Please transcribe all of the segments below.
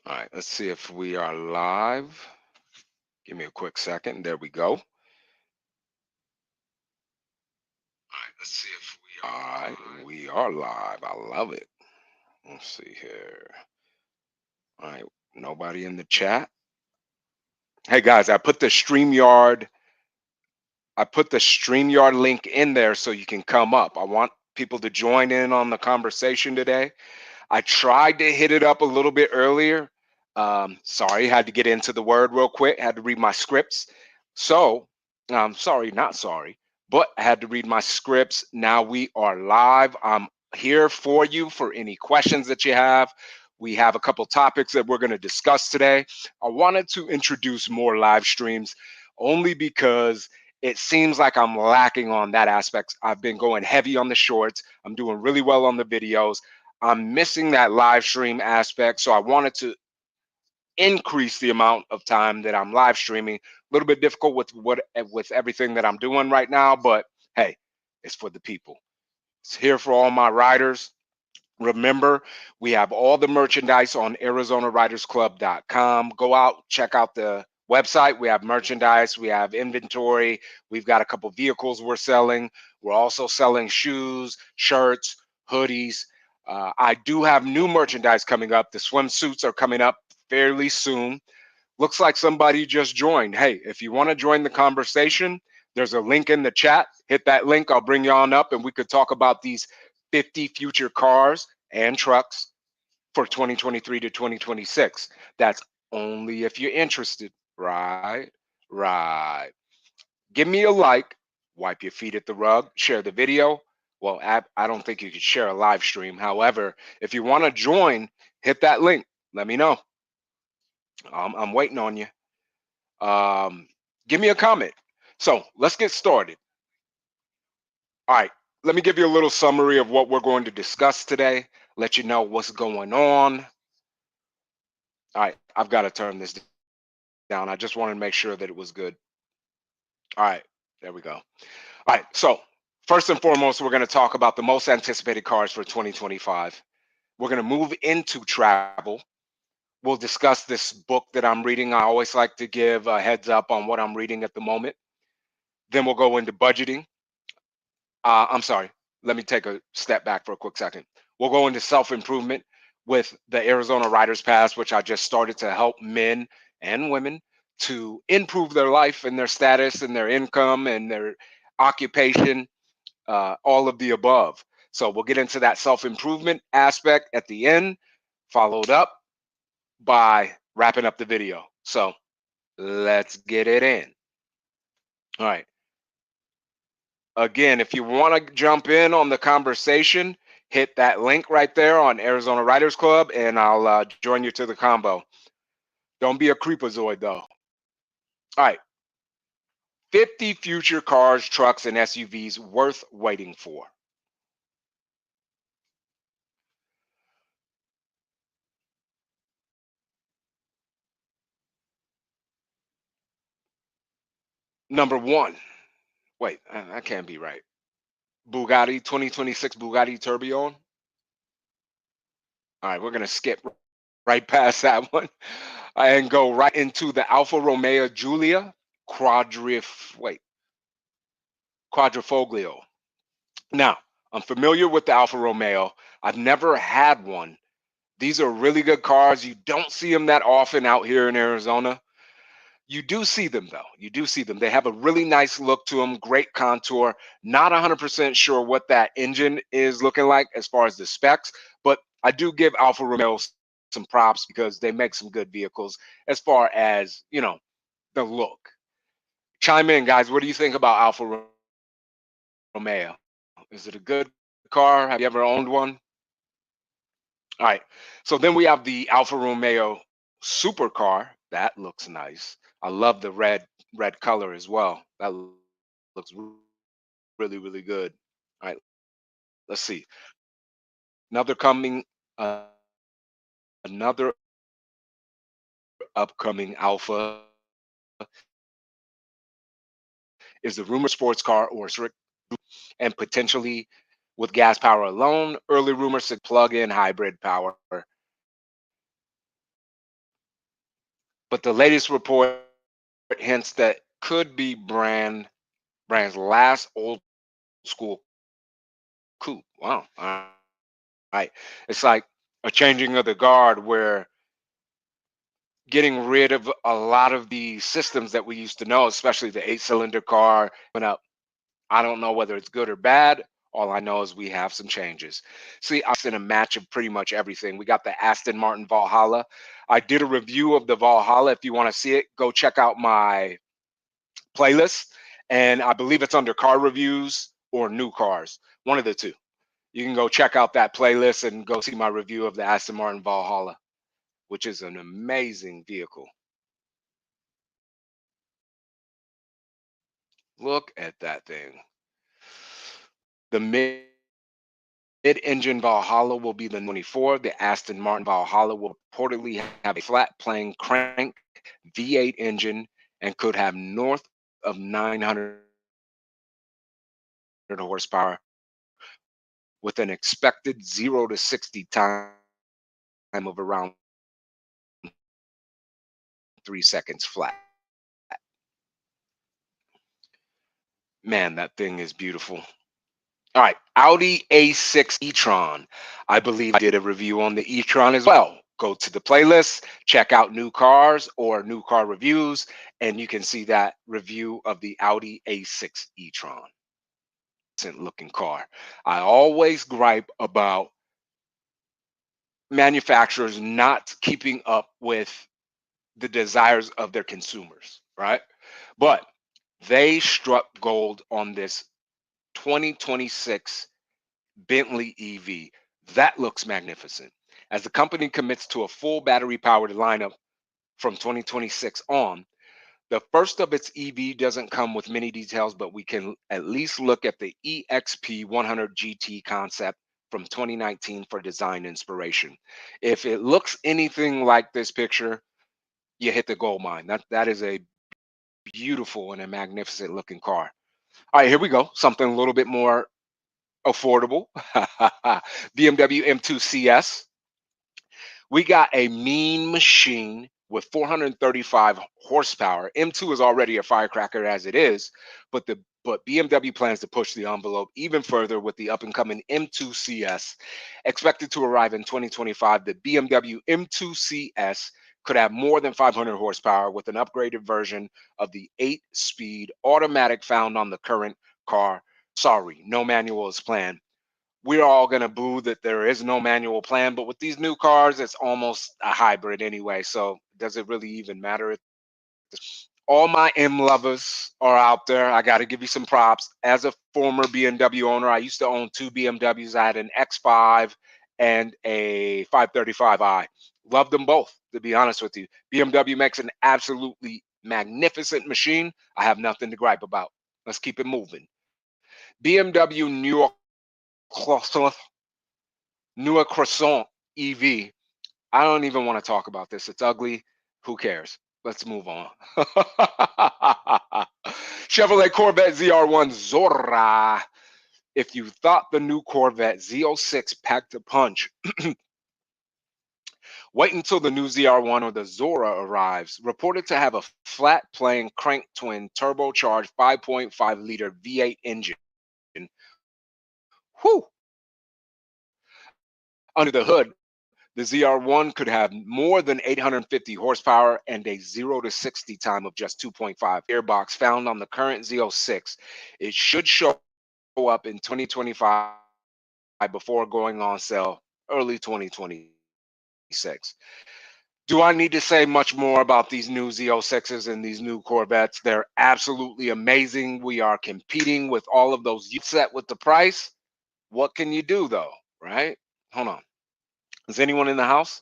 All right, let's see if we are live. Give me a quick second. There we go. All right, let's see if we are. All right, we are live. I love it. Let's see here. All right, nobody in the chat. Hey guys, I put the StreamYard link in there so you can come up. I want people to join in on the conversation today. I tried to hit it up a little bit earlier. Sorry, had to get into the word real quick. Had to read my scripts. So, sorry, not sorry, but I had to read my scripts. Now we are live. I'm here for you for any questions that you have. We have a couple topics that we're going to discuss today. I wanted to introduce more live streams only because it seems like I'm lacking on that aspect. I've been going heavy on the shorts. I'm doing really well on the videos. I'm missing that live stream aspect. So I wanted to increase the amount of time that I'm live streaming. A little bit difficult with everything that I'm doing right now, but hey, it's for the people. It's here for all my riders. Remember, we have all the merchandise on arizonaridersclub.com. Go out, check out the website. We have merchandise, we have inventory. We've got a couple vehicles we're selling. We're also selling shoes, shirts, hoodies. I do have new merchandise coming up. The swimsuits are coming up fairly soon. Looks like somebody just joined. Hey, if you want to join the conversation, there's a link in the chat. Hit that link. I'll bring you on up and we could talk about these 50 future cars and trucks for 2023 to 2026. That's only if you're interested. Right? Right. Give me a like, wipe your feet at the rug, share the video. Well, I don't think you could share a live stream. However, if you want to join, hit that link. Let me know. I'm waiting on you. Um, Give me a comment. So let's get started. All right, let me give you a little summary of what we're going to discuss today, let you know what's going on. All right, I've got to turn this down. I just wanted to make sure that it was good. All right, there we go. All right, so first and foremost, we're going to talk about the most anticipated cars for 2025. We're going to move into travel. We'll discuss this book that I'm reading. I always like to give a heads up on what I'm reading at the moment. Then we'll go into budgeting. I'm sorry. Let me take a step back for a quick second. We'll go into self improvement with the Arizona Riders Pass, which I just started to help men and women to improve their life and their status and their income and their occupation, all of the above. So we'll get into that self improvement aspect at the end, followed up by wrapping up the video. So let's get it in. All right. Again, if you want to jump in on the conversation, hit that link right there on Arizona Writers Club, and I'll join you to the combo. Don't be a creepazoid, though. All right, 50 future cars, trucks, and SUVs worth waiting for. Number one, wait, that can't be right. Bugatti 2026 Bugatti Tourbillon. All right, we're gonna skip right past that one and go right into the Alfa Romeo Giulia Quadrifoglio. Now, I'm familiar with the Alfa Romeo. I've never had one. These are really good cars. You don't see them that often out here in Arizona. You do see them though. You do see them. They have a really nice look to them, great contour. Not 100% sure what that engine is looking like as far as the specs, but I do give Alfa Romeo some props because they make some good vehicles as far as, the look. Chime in, guys. What do you think about Romeo? Is it a good car? Have you ever owned one? All right. So then we have the Alfa Romeo supercar. That looks nice. I love the red color as well. That looks really, really good. All right. Let's see. Another coming another upcoming Alpha is the rumored sports car or and potentially with gas power alone. Early rumors to plug-in hybrid power but the latest report hints that could be brand's last old school coupe. Wow. All right. It's like a changing of the guard where getting rid of a lot of the systems that we used to know, especially the eight-cylinder car. I don't know whether it's good or bad. All I know is we have some changes. See, I was in a match of pretty much everything. We got the Aston Martin Valhalla. I did a review of the Valhalla. If you want to see it, go check out my playlist. And I believe it's under car reviews or new cars, one of the two. You can go check out that playlist and go see my review of the Aston Martin Valhalla, which is an amazing vehicle. Look at that thing. The mid-engine Valhalla will be the 24. The Aston Martin Valhalla will reportedly have a flat plane crank V8 engine and could have north of 900 horsepower with an expected 0 to 60 time of around 3 seconds flat. Man, that thing is beautiful. All right, Audi A6 e-tron. I believe I did a review on the e-tron as well. Go to the playlist, check out new cars or new car reviews, and you can see that review of the Audi A6 e-tron. Decent looking car. I always gripe about manufacturers not keeping up with the desires of their consumers, right? But they struck gold on this 2026 Bentley EV. That looks magnificent. As the company commits to a full battery powered lineup from 2026 on, the first of its EV doesn't come with many details, but we can at least look at the EXP 100 GT concept from 2019 for design inspiration. If it looks anything like this picture, you hit the gold mine. That is a beautiful and a magnificent looking car. All right, here we go. Something a little bit more affordable. BMW M2 CS. We got a mean machine with 435 horsepower. M2 is already a firecracker as it is, but BMW plans to push the envelope even further with the up and coming M2 CS. Expected to arrive in 2025, the BMW M2 CS could have more than 500 horsepower with an upgraded version of the 8-speed automatic found on the current car. Sorry, no manual is planned. We're all going to boo that there is no manual plan, but with these new cars, it's almost a hybrid anyway. So does it really even matter? All my M lovers are out there. I got to give you some props. As a former BMW owner, I used to own two BMWs. I had an X5 and a 535i. Loved them both, to be honest with you. BMW makes an absolutely magnificent machine. I have nothing to gripe about. Let's keep it moving. BMW New York Newer Croissant EV. I don't even want to talk about this. It's ugly. Who cares? Let's move on. Chevrolet Corvette ZR1 Zora. If you thought the new Corvette Z06 packed a punch, wait until the new ZR1 or the Zora arrives. Reported to have a flat plane crank twin turbocharged 5.5-liter V8 engine. Whew. Under the hood, the ZR1 could have more than 850 horsepower and a 0 to 60 time of just 2.5. Gearbox found on the current Z06. It should show up in 2025 before going on sale early 2026. Do I need to say much more about these new Z06s and these new Corvettes? They're absolutely amazing. We are competing with all of those. You set with the price. What can you do though, right? Hold on. Is anyone in the house?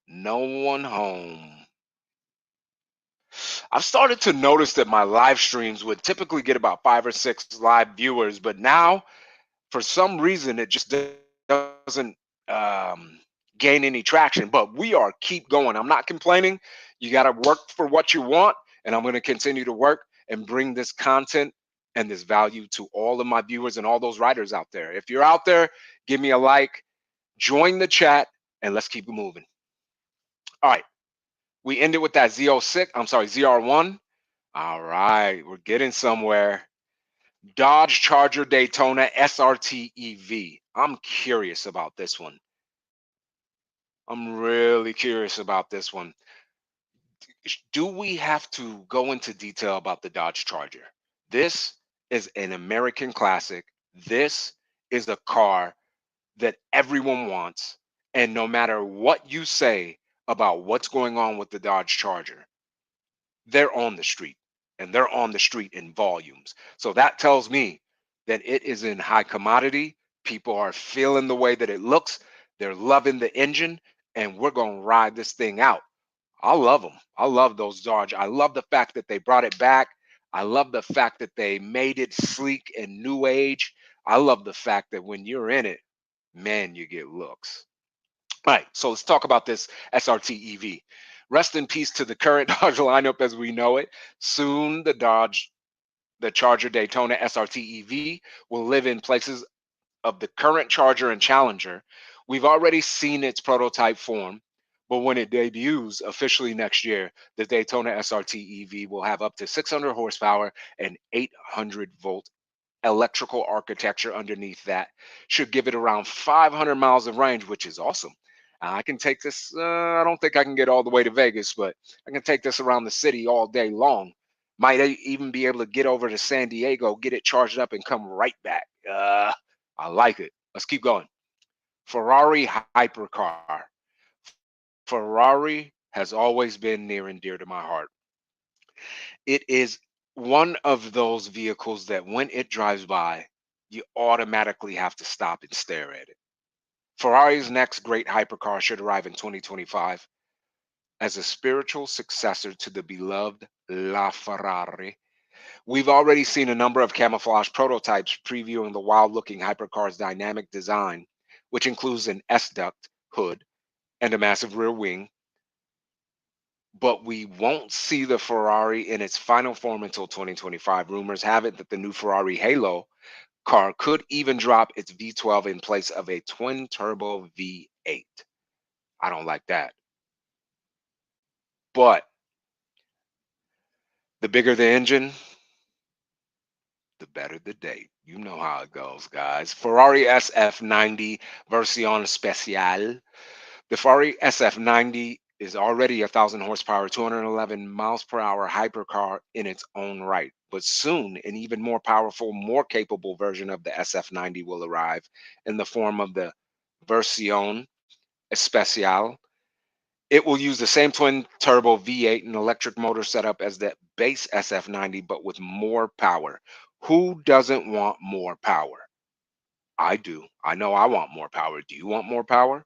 No one home. I've started to notice that my live streams would typically get about 5 or 6 live viewers, but now for some reason it just doesn't gain any traction. But we are keep going. I'm not complaining. You got to work for what you want, and I'm going to continue to work and bring this content and this value to all of my viewers and all those writers out there. If you're out there, give me a like, join the chat, and let's keep it moving. All right. We ended with that Z06, I'm sorry, ZR1. All right, we're getting somewhere. Dodge Charger Daytona SRT EV. I'm curious about this one. I'm really curious about this one. Do we have to go into detail about the Dodge Charger? This is an American classic. This is a car that everyone wants. And no matter what you say about what's going on with the Dodge Charger, they're on the street and they're on the street in volumes. So that tells me that it is in high commodity. People are feeling the way that it looks, they're loving the engine, and we're going to ride this thing out. I love them. I love those Dodge. I love the fact that they brought it back. I love the fact that they made it sleek and new age. I love the fact that when you're in it, man, you get looks. All right, so let's talk about this SRT EV. Rest in peace to the current Dodge lineup as we know it. Soon, the Charger Daytona SRT EV will live in places of the current Charger and Challenger. We've already seen its prototype form, but when it debuts officially next year, the Daytona SRT EV will have up to 600 horsepower and 800-volt electrical architecture underneath that. Should give it around 500 miles of range, which is awesome. I can take this, I don't think I can get all the way to Vegas, but I can take this around the city all day long. Might even be able to get over to San Diego, get it charged up, and come right back. I like it. Let's keep going. Ferrari hypercar. Ferrari has always been near and dear to my heart. It is one of those vehicles that when it drives by, you automatically have to stop and stare at it. Ferrari's next great hypercar should arrive in 2025 as a spiritual successor to the beloved La Ferrari. We've already seen a number of camouflage prototypes previewing the wild looking hypercar's dynamic design, which includes an S duct hood and a massive rear wing. But we won't see the Ferrari in its final form until 2025. Rumors have it that the new Ferrari Halo car could even drop its V12 in place of a twin turbo V8. I don't like that. But the bigger the engine, the better the date. You know how it goes, guys. Ferrari SF90 Version Speciale. The Ferrari SF90 is already 1,000 horsepower, 211 miles per hour hypercar in its own right. But soon, an even more powerful, more capable version of the SF90 will arrive in the form of the Version Especial. It will use the same twin turbo V8 and electric motor setup as the base SF90, but with more power. Who doesn't want more power? I do. I know I want more power. Do you want more power?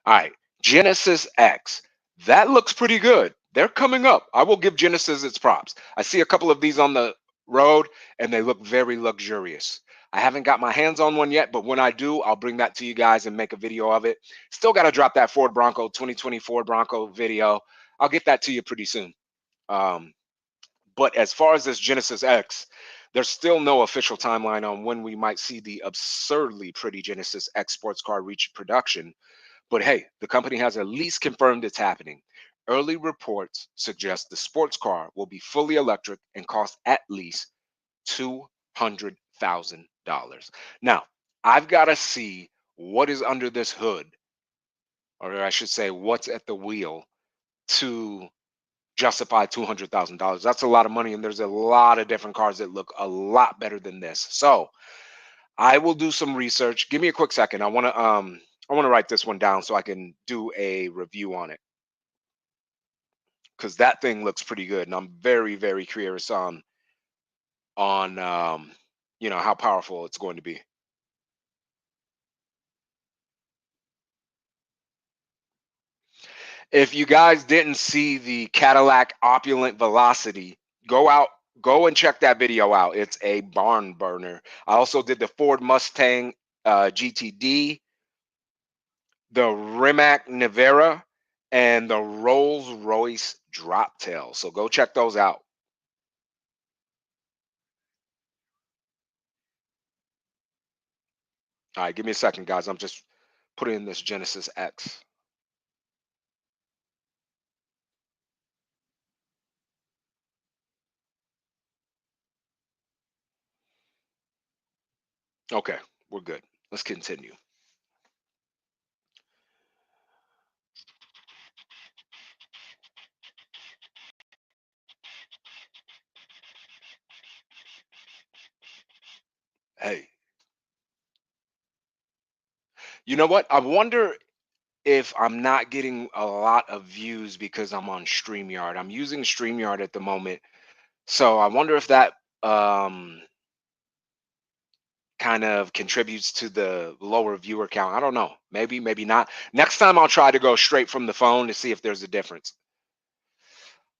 All right, Genesis X. That looks pretty good. They're coming up. I will give Genesis its props. I see a couple of these on the road and they look very luxurious. I haven't got my hands on one yet, but when I do, I'll bring that to you guys and make a video of it. Still got to drop that Ford Bronco 2024 Bronco video. I'll get that to you pretty soon. Um, but as far as this Genesis X, there's still no official timeline on when we might see the absurdly pretty Genesis X sports car reach production, but hey, the company has at least confirmed it's happening. Early reports suggest the sports car will be fully electric and cost at least $200,000. Now, I've got to see what is under this hood, or I should say, what's at the wheel to justify $200,000. That's a lot of money, and there's a lot of different cars that look a lot better than this. So I will do some research. Give me a quick second. I want to write this one down so I can do a review on it because that thing looks pretty good, and I'm very very curious on how powerful it's going to be. If you guys didn't see the Cadillac Opulent Velocity, go out, go and check that video out. It's a barn burner. I also did the Ford Mustang GTD, the Rimac Nevera, and the Rolls Royce Drop Tail. So go check those out. All right, give me a second, guys. I'm just putting in this Genesis X. Okay, we're good. Let's continue. Hey, you know what? I wonder if I'm not getting a lot of views because I'm on StreamYard. I'm using StreamYard at the moment. So I wonder if that um kind of contributes to the lower viewer count. I don't know. Maybe, maybe not. Next time I'll try to go straight from the phone to see if there's a difference.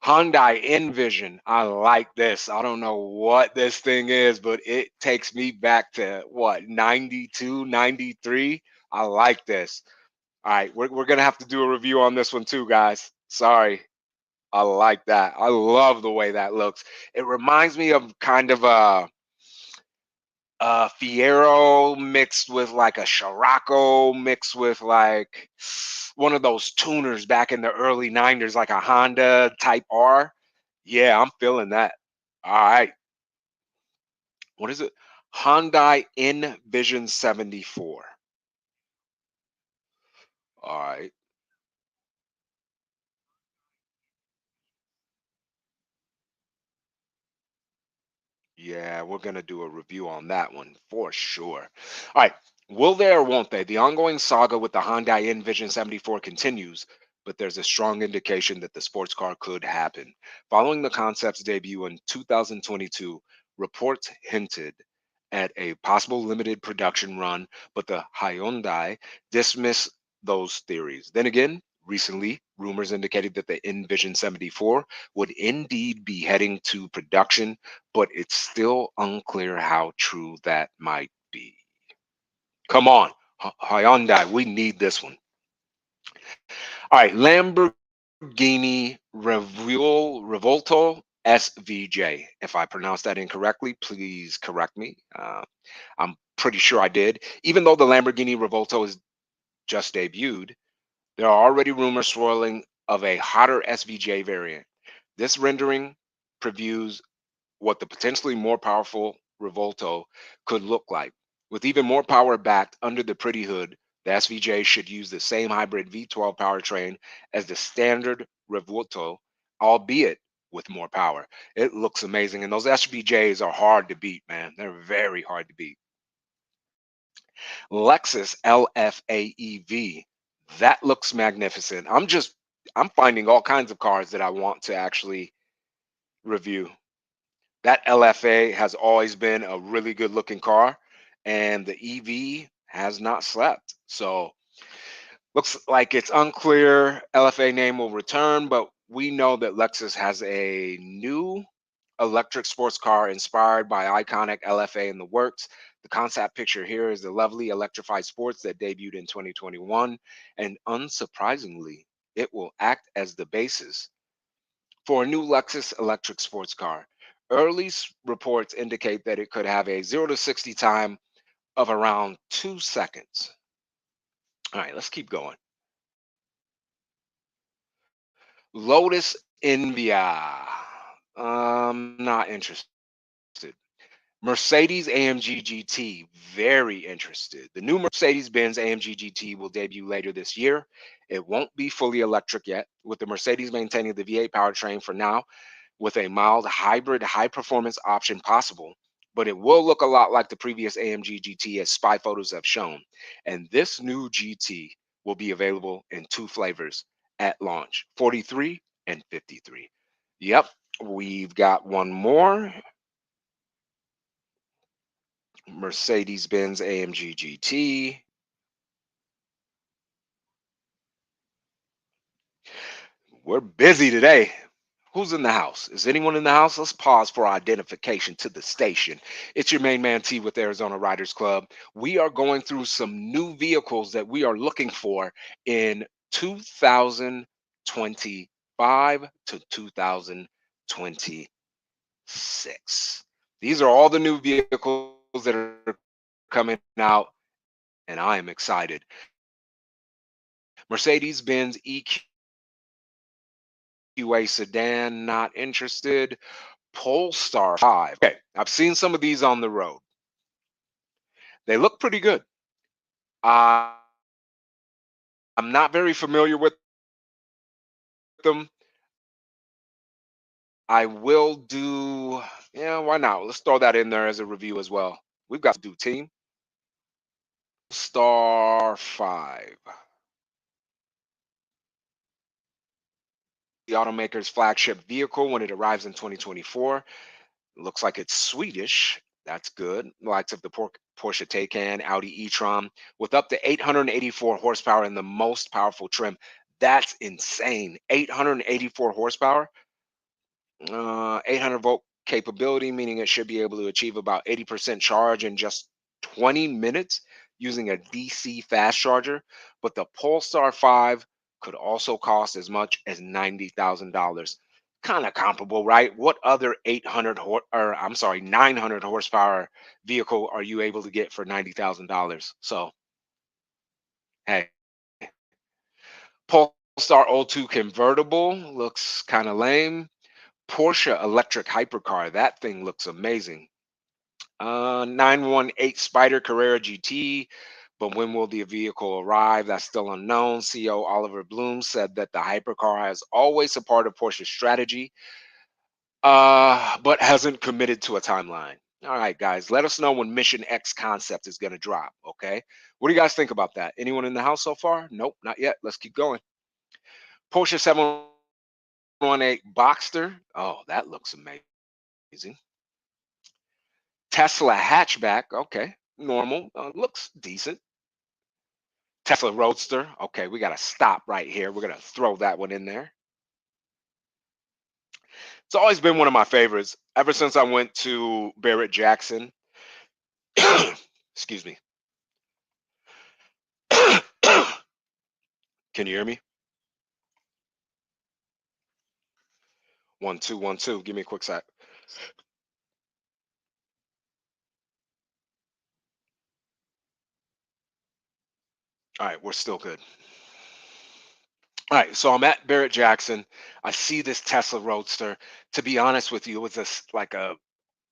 Hyundai Envision. I like this. I don't know what this thing is, but it takes me back to what, 92, 93. I like this. All right, we're going to have to do a review on this one too, guys. Sorry. I like that. I love the way that looks. It reminds me of kind of a Fiero mixed with like a Scirocco mixed with like one of those tuners back in the early 90s, like a Honda Type R. Yeah, I'm feeling that. All right. What is it? Hyundai Envision 74. All right. Yeah, we're going to do a review on that one for sure. All right. Will they or won't they? The ongoing saga with the Hyundai Envision 74 continues, but there's a strong indication that the sports car could happen. Following the concept's debut in 2022, reports hinted at a possible limited production run, but the Hyundai dismissed those theories. Then again, recently, rumors indicated that the Envision 74 would indeed be heading to production, but it's still unclear how true that might be. Come on, Hyundai, we need this one. All right, Lamborghini Revolto SVJ. If I pronounced that incorrectly, please correct me. I'm pretty sure I did. Even though the Lamborghini Revolto is just debuted, there are already rumors swirling of a hotter SVJ variant. This rendering previews what the potentially more powerful Revolto could look like. With even more power backed under the pretty hood, the SVJ should use the same hybrid V12 powertrain as the standard Revolto, albeit with more power. It looks amazing, and those SVJs are hard to beat, man. They're very hard to beat. Lexus LFAEV, that looks magnificent. I'm finding all kinds of cars that I want to actually review. That LFA has always been a really good looking car, and the EV has not slept. So looks like it's unclear LFA name will return, but we know that Lexus has a new electric sports car inspired by iconic LFA in the works. The concept picture here is the lovely electrified sports that debuted in 2021, and unsurprisingly, it will act as the basis for a new Lexus electric sports car. Early reports indicate that it could have a 0 to 60 time of around 2 seconds. All right, let's keep going. Lotus Invia. Not interested. Mercedes AMG GT, very interested. The new Mercedes-Benz AMG GT will debut later this year. It won't be fully electric yet, with the Mercedes maintaining the V8 powertrain for now, with a mild hybrid high performance option possible, but it will look a lot like the previous AMG GT as spy photos have shown. And this new GT will be available in two flavors at launch, 43 and 53. Yep, we've got one more Mercedes Benz AMG GT. We're busy today. Who's in the house? Is anyone in the house? Let's pause for identification to the station. It's your main man T with Arizona Riders Club. We are going through some new vehicles that we are looking for in 2025 to 2026. These are all the new vehicles that are coming out, and I am excited. Mercedes Benz EQA sedan, not interested. Polestar 5. Okay, I've seen some of these on the road. They look pretty good. Uh, I'm not very familiar with them. I will do, yeah, why not? Let's throw that in there as a review as well. We've got to do team. Star 5. The automaker's flagship vehicle when it arrives in 2024. Looks like it's Swedish. That's good. Likes of the Porsche Taycan, Audi e-tron, with up to 884 horsepower in the most powerful trim. That's insane. 884 horsepower. 800-volt capability, meaning it should be able to achieve about 80% charge in just 20 minutes using a DC fast charger. But the Polestar 5 could also cost as much as $90,000. Kind of comparable, right? What other 900 horsepower vehicle are you able to get for $90,000? So, hey, Polestar O2 convertible looks kind of lame. Porsche electric hypercar. That thing looks amazing. 918 Spider Carrera GT. But when will the vehicle arrive? That's still unknown. CEO Oliver Bloom said that the hypercar has always a part of Porsche's strategy, but hasn't committed to a timeline. All right, guys, let us know when Mission X concept is going to drop. Okay. What do you guys think about that? Anyone in the house so far? Nope, not yet. Let's keep going. Porsche 718 Boxster. Oh, that looks amazing. Tesla hatchback, okay, normal, looks decent. Tesla Roadster, okay, we got to stop right here. We're going to throw that one in there. It's always been one of my favorites ever since I went to Barrett Jackson. Excuse me. Can you hear me? 1 2 1 2. Give me a quick sec. All right, we're still good. All right, so I'm at Barrett Jackson. I see this Tesla Roadster. To be honest with you, it was this like a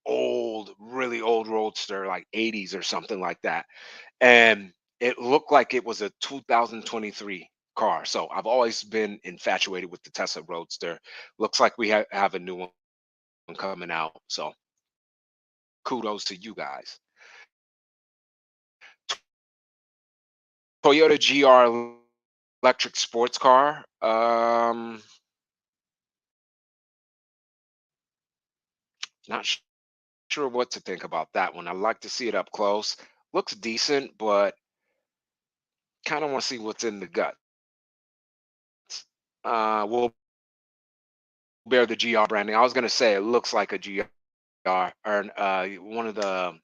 old, really old Roadster, like 80s or something like that. And it looked like it was a 2023 car. So I've always been infatuated with the Tesla Roadster. Looks like we have a new one coming out. So kudos to you guys. Toyota GR electric sports car. Not sure what to think about that one. I'd like to see it up close. Looks decent, but kind of want to see what's in the gut. We'll bear the GR branding. I was gonna say it looks like a GR or one of the,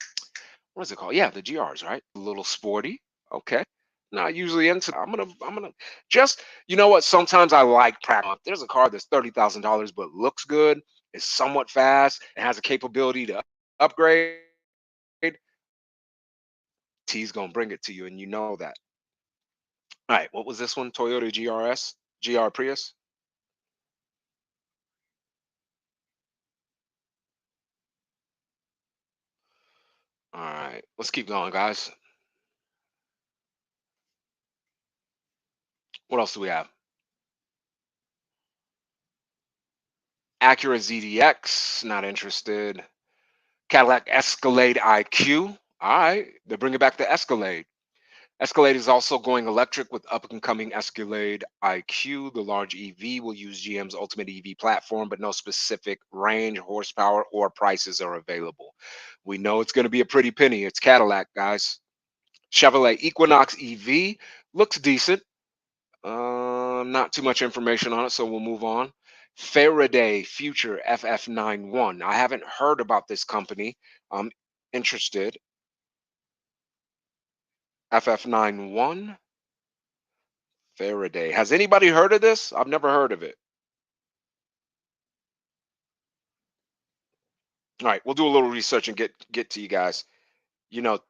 what is it called? Yeah, the GRs, right? A little sporty. Okay. Not usually into. I'm gonna just, you know what? Sometimes I like practice. There's a car that's $30,000 but looks good, is somewhat fast, and has a capability to upgrade. T's gonna bring it to you, and you know that. All right, what was this one? Toyota GRS, GR Prius. All right, let's keep going, guys. What else do we have? Acura ZDX, not interested. Cadillac Escalade IQ. All right, they're bringing back the Escalade. Escalade is also going electric with up and coming Escalade IQ. The large EV will use GM's ultimate EV platform, but no specific range, horsepower, or prices are available. We know it's going to be a pretty penny. It's Cadillac, guys. Chevrolet Equinox EV looks decent. Not too much information on it, so we'll move on. Faraday Future FF91. I haven't heard about this company. I'm interested. FF91 Faraday. Has anybody heard of this? I've never heard of it. All right, we'll do a little research and get to you guys. You know,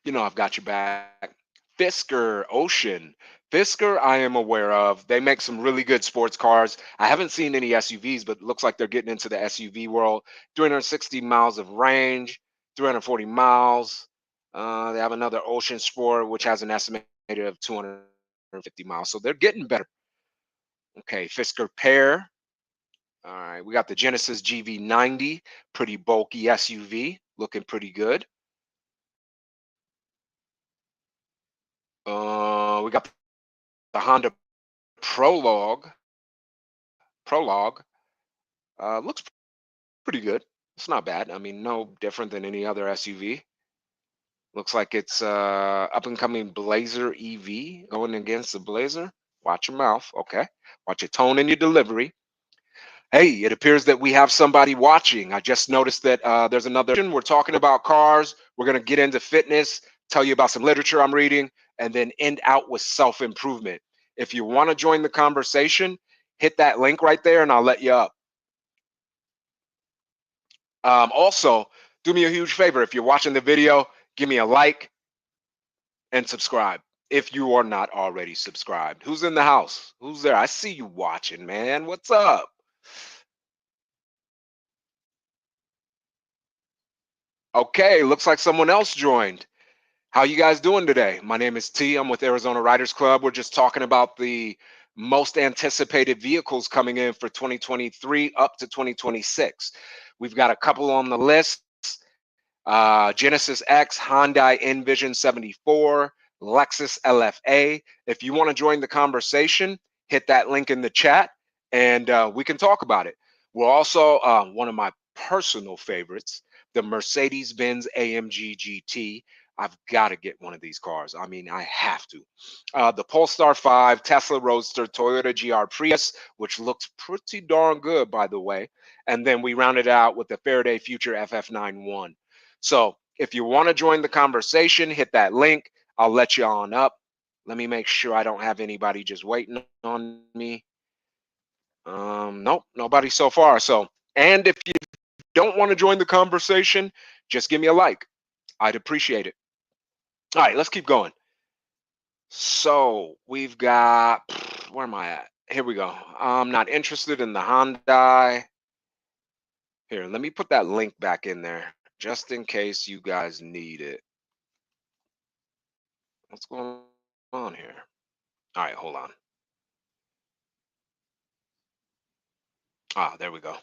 I've got your back. Fisker Ocean. Fisker, I am aware of. They make some really good sports cars. I haven't seen any SUVs, but it looks like they're getting into the SUV world. 360 miles of range, 340 miles. They have another Ocean Sport, which has an estimated of 250 miles. So they're getting better. Okay, Fisker Pear. All right, we got the Genesis GV90, pretty bulky SUV, looking pretty good. We got the Honda Prologue. Prologue looks pretty good. It's not bad. I mean, no different than any other SUV. Looks like it's up and coming Blazer EV going against the Blazer. Watch your mouth, okay? Watch your tone and your delivery. Hey, it appears that we have somebody watching. I just noticed that there's another. We're talking about cars. We're going to get into fitness, tell you about some literature I'm reading, and then end out with self improvement. If you want to join the conversation, hit that link right there and I'll let you up. Also, do me a huge favor. If you're watching the video, give me a like and subscribe if you are not already subscribed. Who's in the house? Who's there? I see you watching, man. What's up? Okay, looks like someone else joined. How you guys doing today? My name is T. I'm with Arizona Riders Club. We're just talking about the most anticipated vehicles coming in for 2023 up to 2026. We've got a couple on the list. Genesis X, Hyundai Envision 74, Lexus LFA. If you want to join the conversation, hit that link in the chat and we can talk about it. We're also one of my personal favorites, the Mercedes Benz AMG GT. I've got to get one of these cars. I mean, I have to. The Polestar 5, Tesla Roadster, Toyota GR Prius, which looks pretty darn good, by the way. And then we rounded out with the Faraday Future FF91. So if you want to join the conversation, hit that link. I'll let you on up. Let me make sure I don't have anybody just waiting on me. Nope, nobody so far. So, and if you don't want to join the conversation, just give me a like. I'd appreciate it. All right, let's keep going. So we've got, where am I at? Here we go. I'm not interested in the Hyundai. Here, let me put that link back in there just in case you guys need it. What's going on here? All right, hold on. Ah, there we go.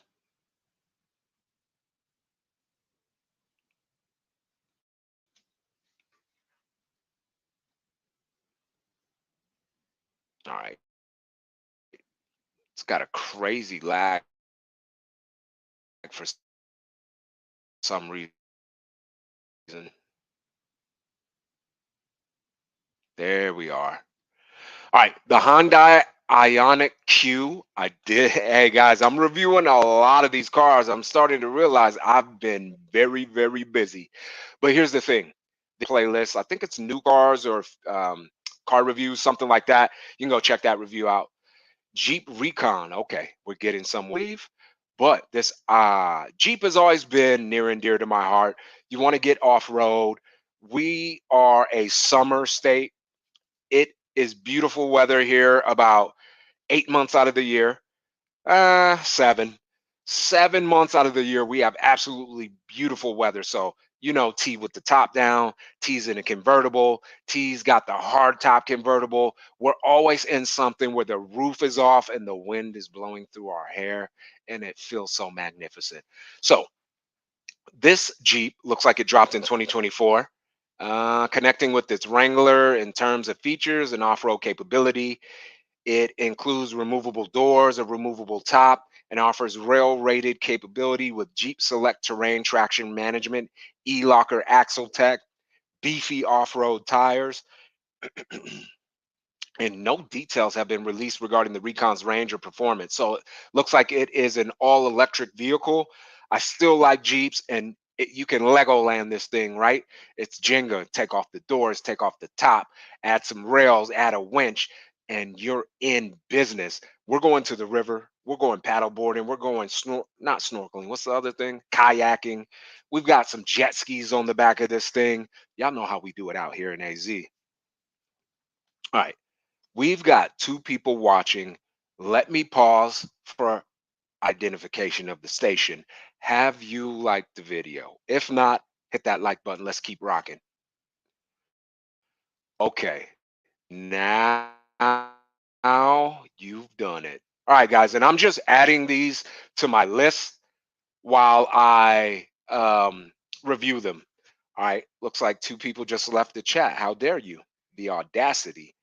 All right. It's got a crazy lag for some reason. There we are. All right, the Hyundai Ioniq Q. I did. Hey guys, I'm reviewing a lot of these cars. I'm starting to realize I've been very, very busy. But here's the thing: the playlist. I think it's new cars or car reviews, something like that. You can go check that review out. Jeep Recon. Okay, we're getting some wave. But this Jeep has always been near and dear to my heart. You want to get off road. We are a summer state. It is beautiful weather here about 8 months out of the year. Seven. 7 months out of the year, we have absolutely beautiful weather. So, T with the top down, T's in a convertible, T's got the hard top convertible. We're always in something where the roof is off and the wind is blowing through our hair, and it feels so magnificent. So, this Jeep looks like it dropped in 2024. Connecting with its Wrangler in terms of features and off-road capability, it includes removable doors, a removable top, and offers rail-rated capability with Jeep Select Terrain Traction Management, e-locker axle tech, beefy off-road tires. And no details have been released regarding the Recon's range or performance. So it looks like it is an all-electric vehicle. I still like Jeeps, and you can Legoland this thing, right? It's Jenga. Take off the doors, take off the top, add some rails, add a winch, and you're in business. We're going to the river. We're going paddleboarding. We're going not snorkeling. What's the other thing? Kayaking. We've got some jet skis on the back of this thing. Y'all know how we do it out here in AZ. All right. We've got two people watching. Let me pause for identification of the station. Have you liked the video? If not, hit that like button. Let's keep rocking. Okay. Now you've done it. All right, guys, and I'm just adding these to my list while I review them. All right, looks like two people just left the chat. How dare you? The audacity.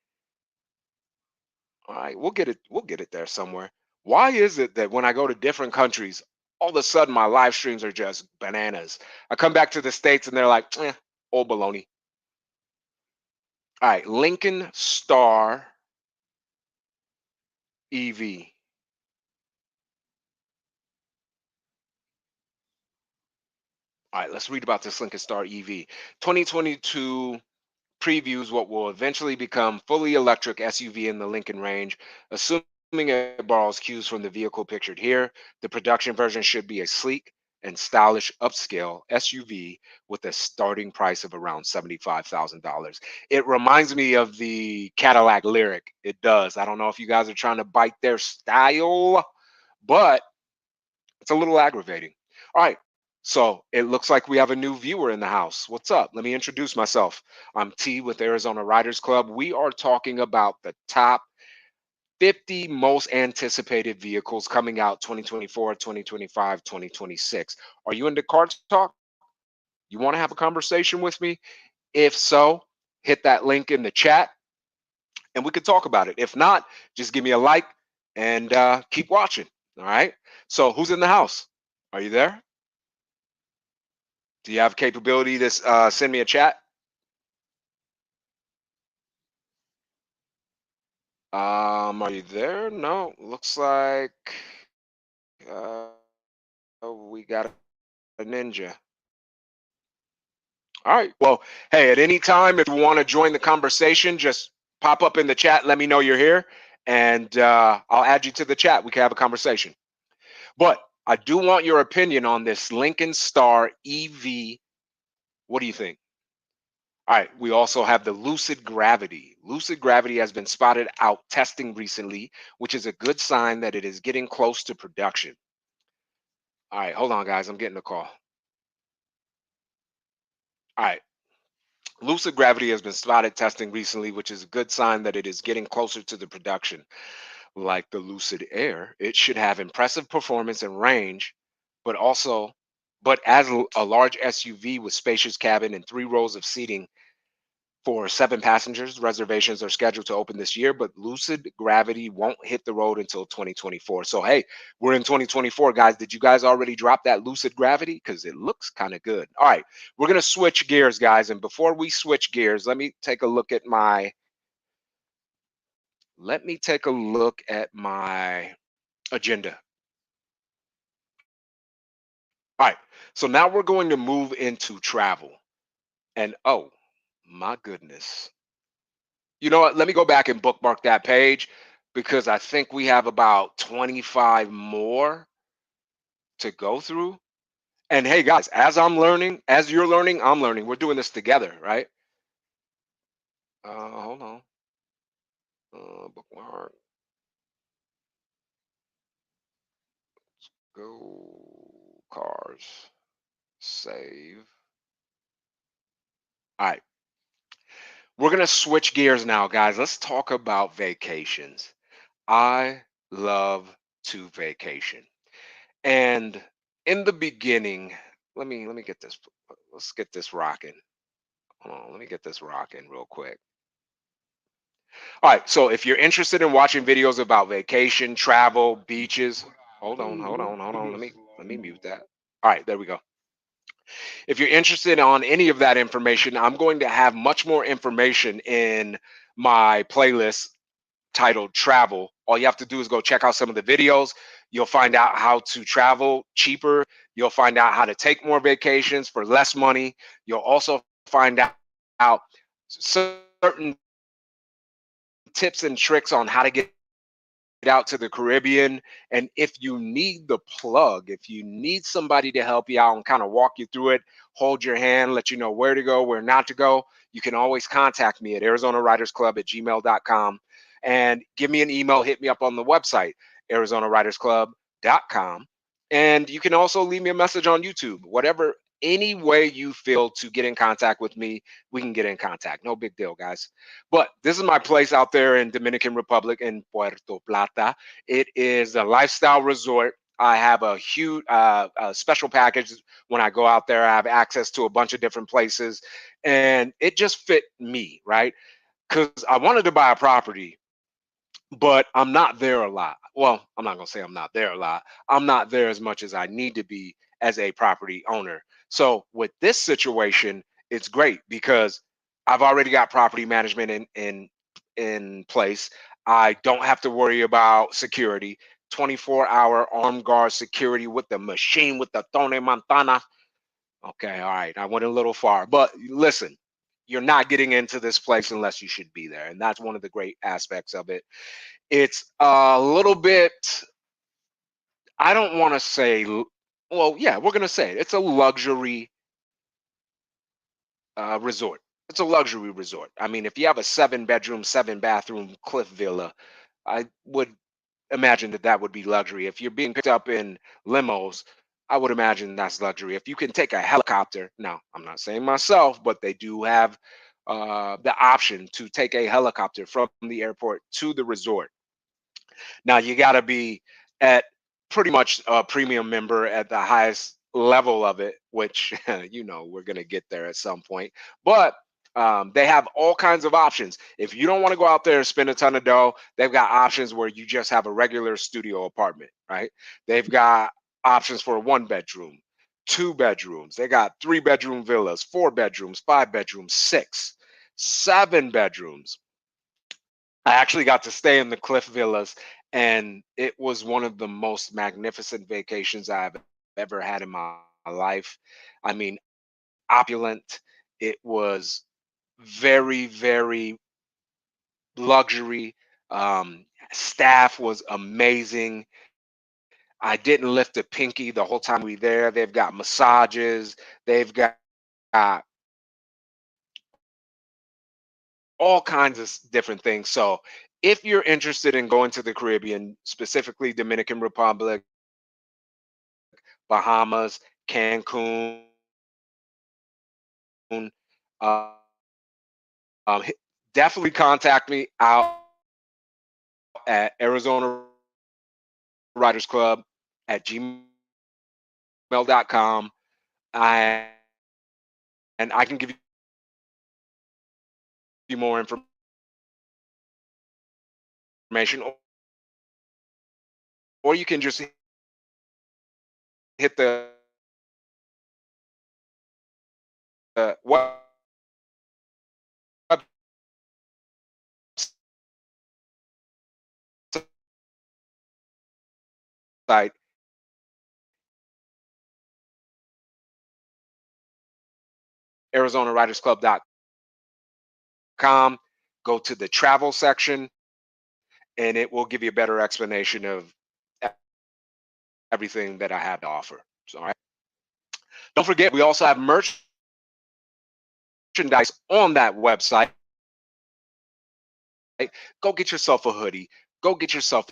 All right, we'll get it. We'll get it there somewhere. Why is it that when I go to different countries, all of a sudden my live streams are just bananas? I come back to the States and they're like, old baloney. All right, Lincoln Star EV. All right, let's read about this Lincoln Star EV. 2022 previews what will eventually become fully electric SUV in the Lincoln range, assuming it borrows cues from the vehicle pictured here. The production version should be a sleek and stylish upscale SUV with a starting price of around $75,000. It reminds me of the Cadillac Lyric. It does. I don't know if you guys are trying to bite their style, but it's a little aggravating. All right. So it looks like we have a new viewer in the house. What's up? Let me introduce myself. I'm T with Arizona Riders Club. We are talking about the top 50 most anticipated vehicles coming out 2024, 2025, 2026. Are you into car talk? You want to have a conversation with me? If so, hit that link in the chat and we could talk about it. If not, just give me a like and keep watching. All right. So who's in the house? Are you there? Do you have capability to send me a chat? Are you there? No, looks like uh, we got a ninja. All right. Well, hey, at any time, if you want to join the conversation, just pop up in the chat. Let me know you're here, and I'll add you to the chat. We can have a conversation. But I do want your opinion on this Lincoln Star EV. What do you think? All right, we also have the Lucid Gravity. Lucid Gravity has been spotted out testing recently, which is a good sign that it is getting close to production. All right, hold on, guys. I'm getting a call. All right, Lucid Gravity has been spotted testing recently, which is a good sign that it is getting closer to the production. Like the Lucid Air, it should have impressive performance and range, but also, but as a large SUV with spacious cabin and 3 rows of seating, for 7 passengers. Reservations are scheduled to open this year, but Lucid Gravity won't hit the road until 2024. So, hey, we're in 2024, guys. Did you guys already drop that Lucid Gravity? Because it looks kind of good. All right, we're going to switch gears, guys. And before we switch gears, let me take a look at my agenda. All right, so now we're going to move into travel. And oh, my goodness. You know what? Let me go back and bookmark that page because I think we have about 25 more to go through. And hey, guys, as I'm learning, as you're learning, I'm learning. We're doing this together, right? Hold on. Bookmark, go cars, save. All right. We're going to switch gears now, guys. Let's talk about vacations. I love to vacation. And in the beginning, let me get this. Let's get this rocking. Hold on, let me get this rocking real quick. All right, so if you're interested in watching videos about vacation, travel, beaches, hold on. Let me mute that. All right, there we go. If you're interested on any of that information, I'm going to have much more information in my playlist titled Travel. All you have to do is go check out some of the videos. You'll find out how to travel cheaper. You'll find out how to take more vacations for less money. You'll also find out certain tips and tricks on how to get out to the Caribbean. And if you need the plug, if you need somebody to help you out and kind of walk you through it, hold your hand, let you know where to go, where not to go, you can always contact me at arizonaridersclub@gmail.com and give me an email, hit me up on the website, arizonaridersclub.com. And you can also leave me a message on YouTube, whatever any way you feel to get in contact with me, we can get in contact. No big deal, guys. But this is my place out there in Dominican Republic in Puerto Plata. It is a lifestyle resort. I have a huge a special package when I go out there. I have access to a bunch of different places, and it just fit me, right? Because I wanted to buy a property, but I'm not there a lot. Well, I'm not going to say I'm not there a lot. I'm not there as much as I need to be as a property owner. So with this situation, it's great because I've already got property management in place. I don't have to worry about security. 24-hour armed guard security with the machine with the Tone Montana. Okay, all right. I went a little far, but listen, you're not getting into this place unless you should be there. And that's one of the great aspects of it. It's a little bit, I don't want to say, well, yeah, we're going to say it. It's a luxury resort. It's a luxury resort. I mean, if you have a 7 bedroom, 7 bathroom cliff villa, I would imagine that that would be luxury. If you're being picked up in limos, I would imagine that's luxury. If you can take a helicopter, now I'm not saying myself, but they do have the option to take a helicopter from the airport to the resort. Now you got to be at pretty much a premium member at the highest level of it, which we're gonna get there at some point. But they have all kinds of options. If you don't want to go out there and spend a ton of dough, they've got options where you just have a regular studio apartment, right? They've got options for a 1 bedroom, 2 bedrooms. They got 3 bedroom villas, 4 bedrooms, 5 bedrooms, 7 bedrooms. I actually got to stay in the Cliff Villas, and it was one of the most magnificent vacations I've ever had in my life. I mean, opulent. It was very, very luxury. Staff was amazing. I didn't lift a pinky the whole time we there. They've got massages. They've got all kinds of different things. So if you're interested in going to the Caribbean, specifically Dominican Republic, Bahamas, Cancun, uh, definitely contact me out at Arizona Riders Club at gmail.com. I, and I can give you more information, or you can just hit the website, arizonaridersclub.com. Go to the travel section, and it will give you a better explanation of everything that I have to offer. So, all right. Don't forget, we also have merchandise on that website. Go get yourself a hoodie. Go get yourself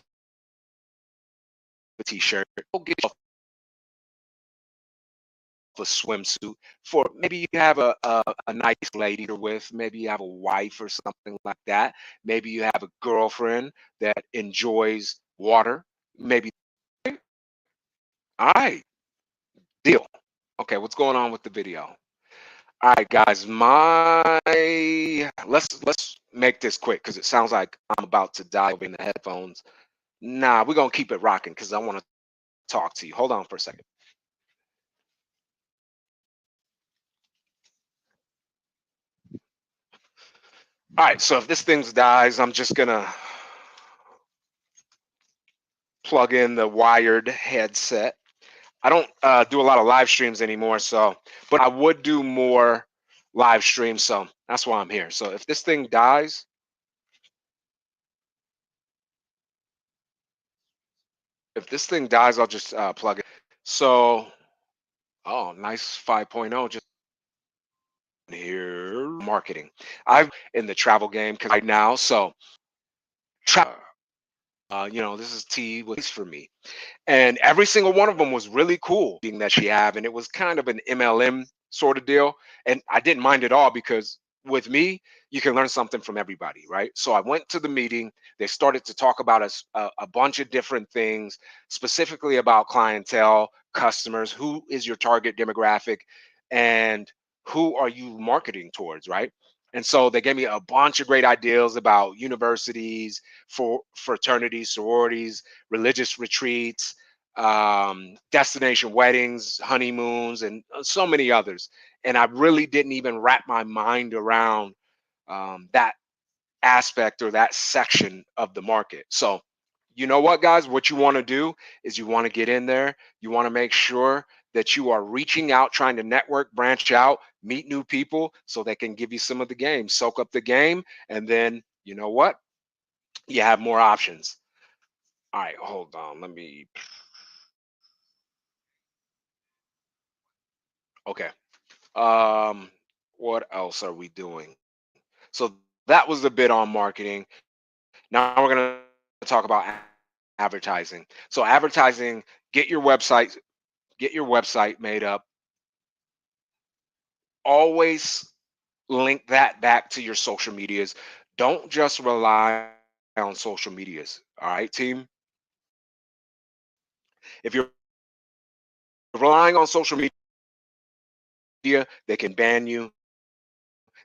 a t-shirt. Go get yourself a swimsuit. For maybe you have a nice lady you're with. Maybe you have a wife or something like that. Maybe you have a girlfriend that enjoys water. Maybe. All right, deal. Okay, what's going on with the video? All right, guys, my let's make this quick because it sounds like I'm about to dive in the headphones. Nah, we're gonna keep it rocking because I want to talk to you. Hold on for a second. All right, so if this thing dies, I'm just gonna plug in the wired headset. I don't do a lot of live streams anymore, so but I would do more live streams, so that's why I'm here. So if this thing dies, I'll just plug it. So, oh, nice 5.0 just here marketing. I'm in the travel game because right now, so travel. this is tea with ice for me. And every single one of them was really cool being that she have, and it was kind of an MLM sort of deal. And I didn't mind at all because with me, you can learn something from everybody, right? So I went to the meeting. They started to talk about a bunch of different things, specifically about clientele, customers, who is your target demographic, and who are you marketing towards, right? And so they gave me a bunch of great ideas about universities, for fraternities, sororities, religious retreats, destination weddings, honeymoons, and so many others. And I really didn't even wrap my mind around that aspect or that section of the market. So, you know what, guys? What you want to do is you want to get in there. You want to make sure that you are reaching out, trying to network, branch out, meet new people so they can give you some of the game, soak up the game. And then, you know what? You have more options. All right, hold on. Let me. Okay. Um, what else are we doing? So that was a bit on marketing. Now we're going to talk about advertising. So advertising, get your website, get your website made up. Always link that back to your social medias. Don't just rely on social medias. All right, team. If you're relying on social media, they can ban you,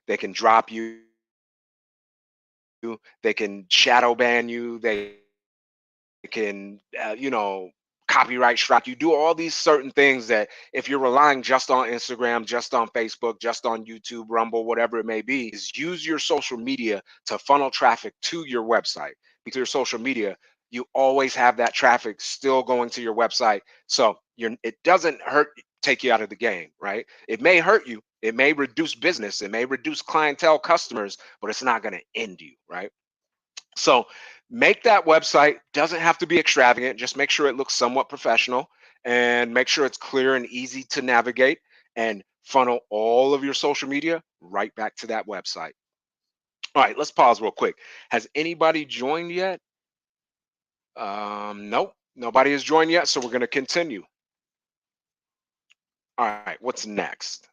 they can drop you, they can shadow ban you, they can copyright strike you, do all these certain things that if you're relying just on Instagram, just on Facebook, just on YouTube, Rumble, whatever it may be, is use your social media to funnel traffic to your website. Because your social media, you always have that traffic still going to your website, so it doesn't hurt, take you out of the game, right? It may hurt you, it may reduce business, it may reduce clientele, customers, but it's not going to end you, right? So make that website, doesn't have to be extravagant, just make sure it looks somewhat professional and make sure it's clear and easy to navigate, and funnel all of your social media right back to that website. All right, let's pause real quick. Has anybody joined yet? Nope, nobody has joined yet, so we're going to continue. All right, what's next?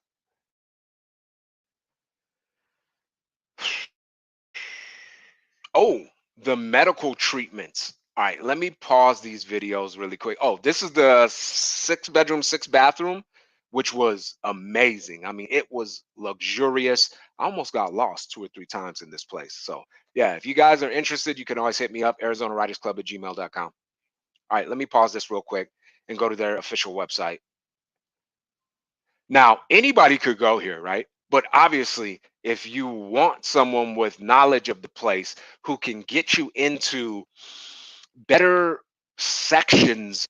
Oh, the medical treatments. All right, let me pause these videos really quick. Oh, this is the 6 bedroom, 6 bathroom, which was amazing. I mean, it was luxurious. I almost got lost 2 or 3 times in this place. So, yeah, if you guys are interested, you can always hit me up, arizonaridersclub@gmail.com. All right, let me pause this real quick and go to their official website. Now, anybody could go here, right? But obviously, if you want someone with knowledge of the place who can get you into better sections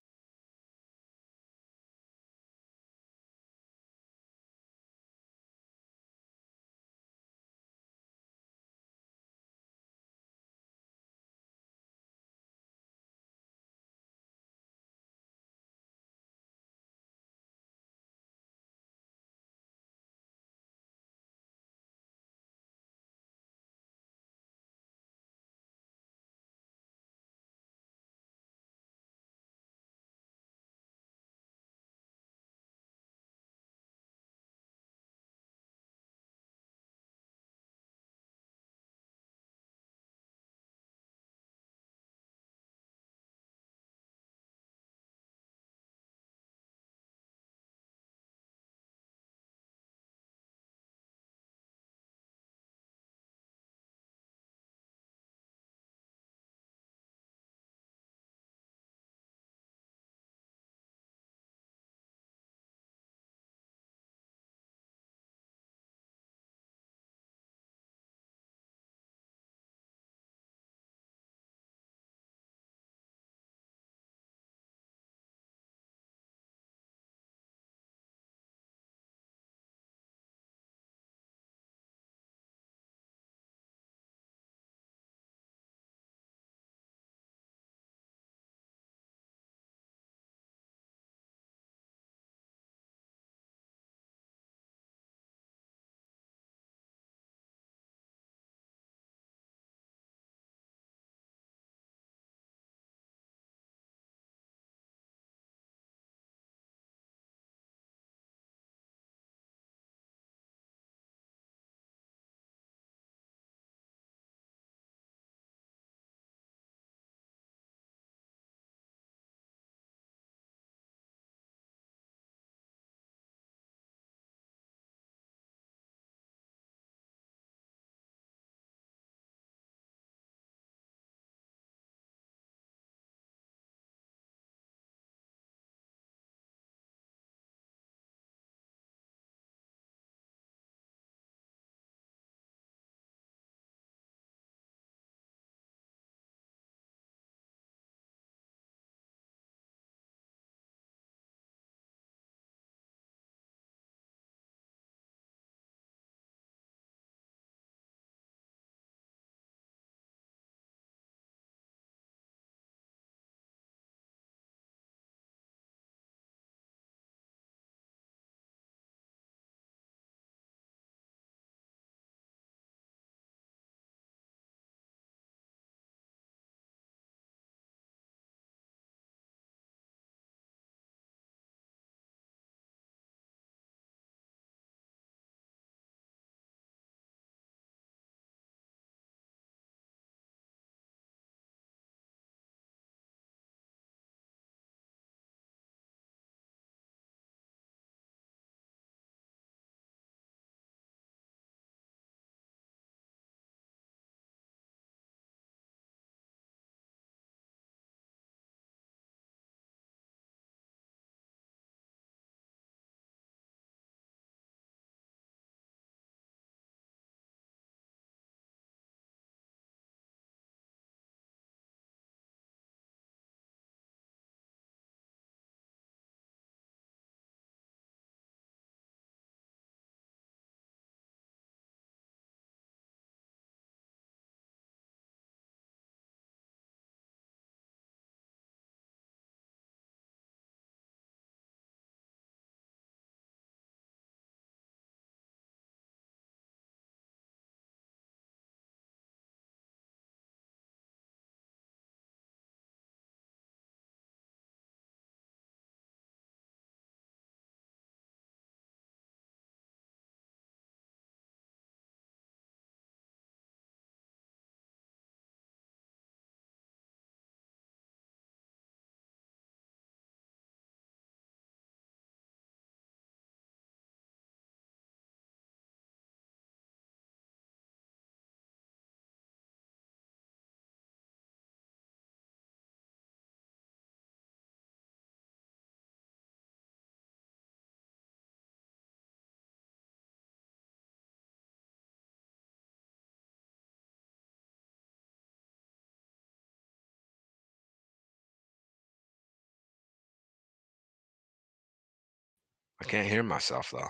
I can't hear myself though.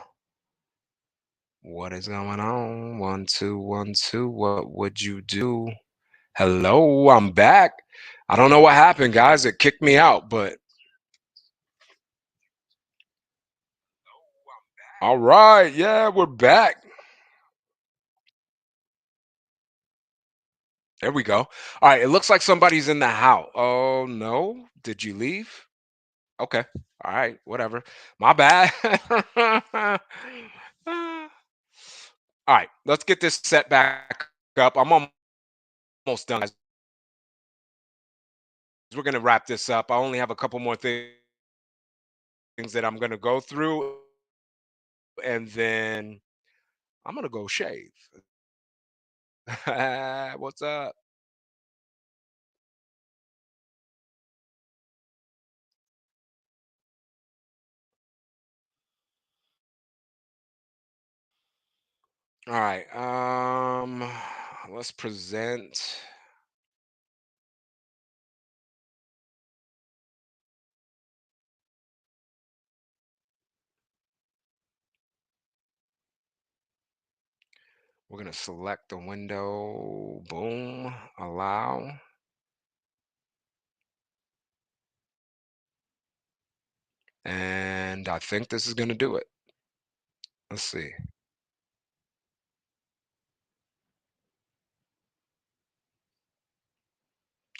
What is going on? 1 2 1 2. What would you do? Hello, I'm back. I don't know what happened, guys. It kicked me out, but all right. Yeah, we're back. There we go. All right. It looks like somebody's in the house. Oh no. Did you leave? Okay. All right. Whatever. My bad. All right. Let's get this set back up. I'm almost done, guys. We're going to wrap this up. I only have a couple more things that I'm going to go through, and then I'm going to go shave. What's up? All right. Let's present. We're going to select the window. Boom. Allow. And I think this is going to do it. Let's see.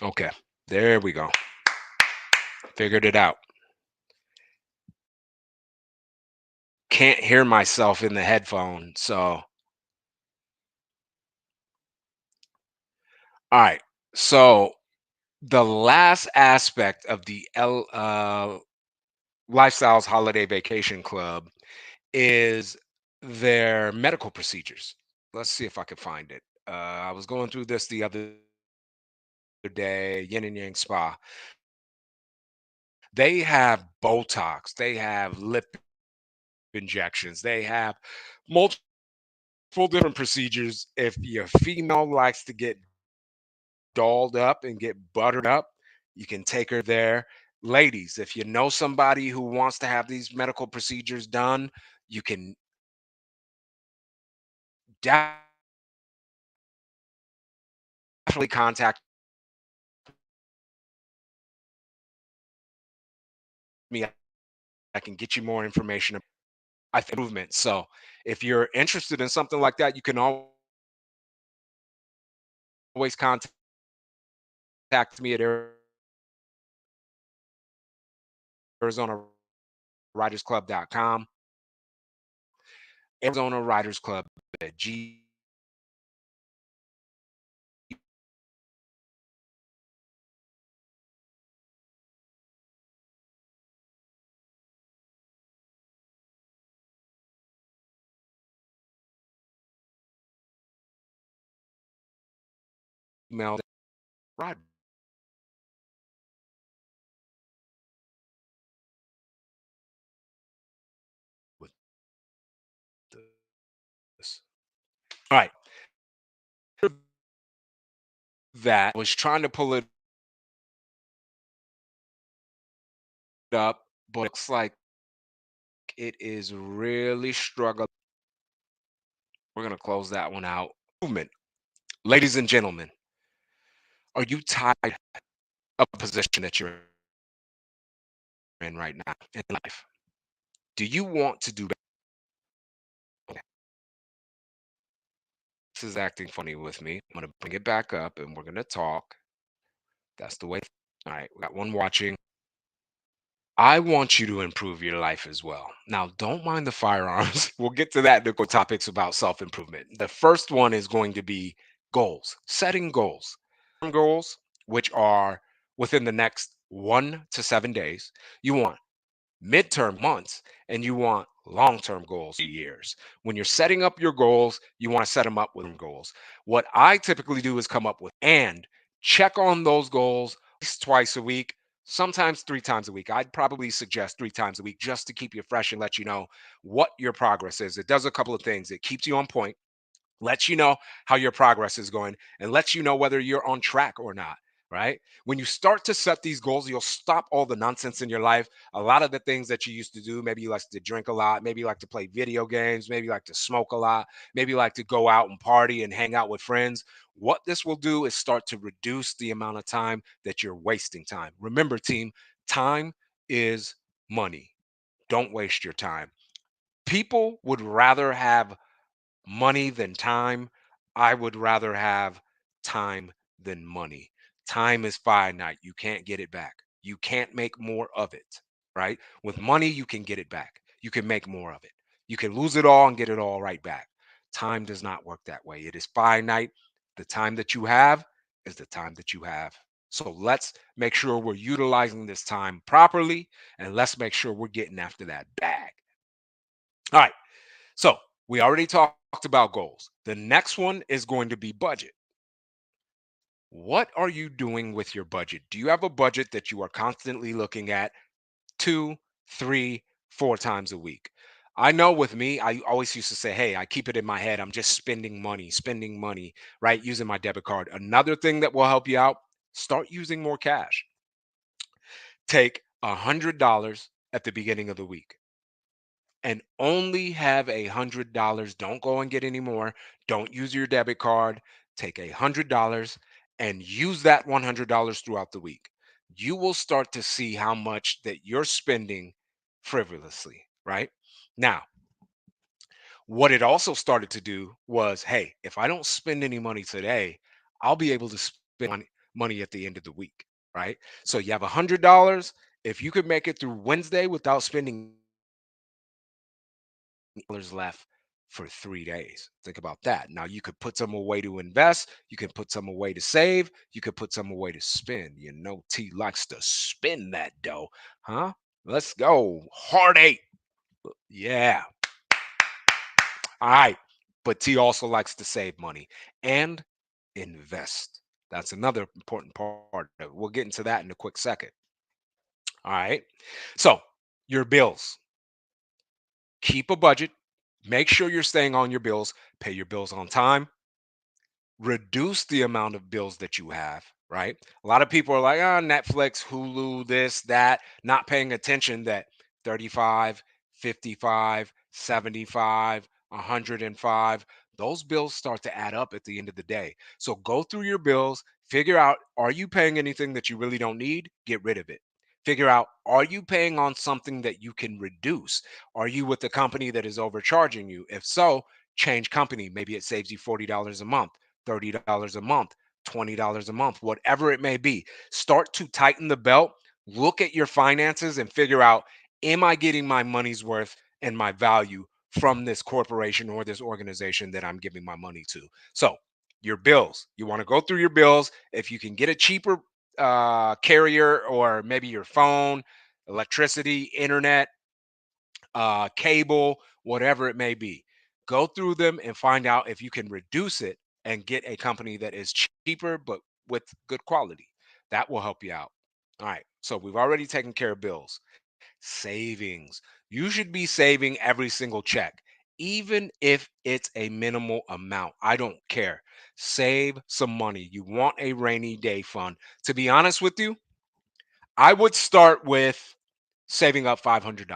Okay. There we go. Figured it out. Can't hear myself in the headphone. So, all right. So, the last aspect of the Lifestyles Holiday Vacation Club is their medical procedures. Let's see if I can find it. I was going through this the other day, Yin and Yang Spa. They have Botox, they have lip injections, they have multiple different procedures. If your female likes to get dolled up and get buttered up, you can take her there. Ladies, if you know somebody who wants to have these medical procedures done, you can definitely contact me. I can get you more information. I think movement. So if you're interested in something like that, you can always contact me at arizonaridersclub.com. Arizona Riders Club at gmail. Ride with this. All right. That I was trying to pull it up, but it looks like it is really struggling. We're gonna close that one out. Movement. Ladies and gentlemen, are you tired of a position that you're in right now in life? Do you want to do better? This is acting funny with me. I'm gonna bring it back up and we're gonna talk. That's the way. All right, we got one watching. I want you to improve your life as well. Now, don't mind the firearms. We'll get to that in the topics about self improvement. The first one is going to be goals, setting goals. Goals, which are within the next 1 to 7 days. You want midterm months, and you want long-term goals, years. When you're setting up your goals, you want to set them up with goals. What I typically do is come up with and check on those goals at least twice a week, sometimes 3 times a week. I'd probably suggest 3 times a week just to keep you fresh and let you know what your progress is. It does a couple of things. It keeps you on point, lets you know how your progress is going, and lets you know whether you're on track or not. right? When you start to set these goals, you'll stop all the nonsense in your life. A lot of the things that you used to do, maybe you like to drink a lot, maybe you like to play video games, maybe you like to smoke a lot, maybe you like to go out and party and hang out with friends. What this will do is start to reduce the amount of time that you're wasting time. Remember, team, time is money. Don't waste your time. People would rather have money than time. I would rather have time than money. Time is finite. You can't get it back. You can't make more of it, right? With money, you can get it back. You can make more of it. You can lose it all and get it all right back. Time does not work that way. It is finite. The time that you have is the time that you have. So let's make sure we're utilizing this time properly, and let's make sure we're getting after that bag. All right. So we already talked about goals. The next one is going to be budget. What are you doing with your budget? Do you have a budget that you are constantly looking at two, three, 4 times a week? I know with me, I always used to say, hey, I keep it in my head. I'm just spending money, right? Using my debit card. Another thing that will help you out, start using more cash. Take $100 at the beginning of the week and only have $100. Don't go and get any more. Don't use your debit card. Take $100 and use that $100 throughout the week. You will start to see how much that you're spending frivolously, right? Now, what it also started to do was, hey, if I don't spend any money today, I'll be able to spend money at the end of the week, right? So you have $100. If you could make it through Wednesday without spending dollars left for 3 days. Think about that. Now you could put some away to invest. You can put some away to save. You could put some away to spend. You know, T likes to spend that dough, huh? Let's go. Heartache. Yeah. All right. But T also likes to save money and invest. That's another important part of it. We'll get into that in a quick second. All right. So, your bills. Keep a budget. Make sure you're staying on your bills. Pay your bills on time. Reduce the amount of bills that you have, right? A lot of people are like, oh, Netflix, Hulu, this, that, not paying attention that 35, 55, 75, 105, those bills start to add up at the end of the day. So go through your bills, figure out, are you paying anything that you really don't need? Get rid of it. Figure out, are you paying on something that you can reduce? Are you with the company that is overcharging you? If so, change company. Maybe it saves you $40 a month. $30 a month, $20 a month, whatever it may be. Start to tighten the belt, look at your finances and figure out, am I getting my money's worth and my value from this corporation or this organization that I'm giving my money to? So, your bills, you want to go through your bills. If you can get a cheaper carrier or maybe your phone, electricity, internet, cable, whatever it may be. Go through them and find out if you can reduce it and get a company that is cheaper but with good quality. That will help you out. All right. So we've already taken care of bills. Savings. You should be saving every single check, even if it's a minimal amount. I don't care. Save some money. You want a rainy day fund. To be honest with you, I would start with saving up $500.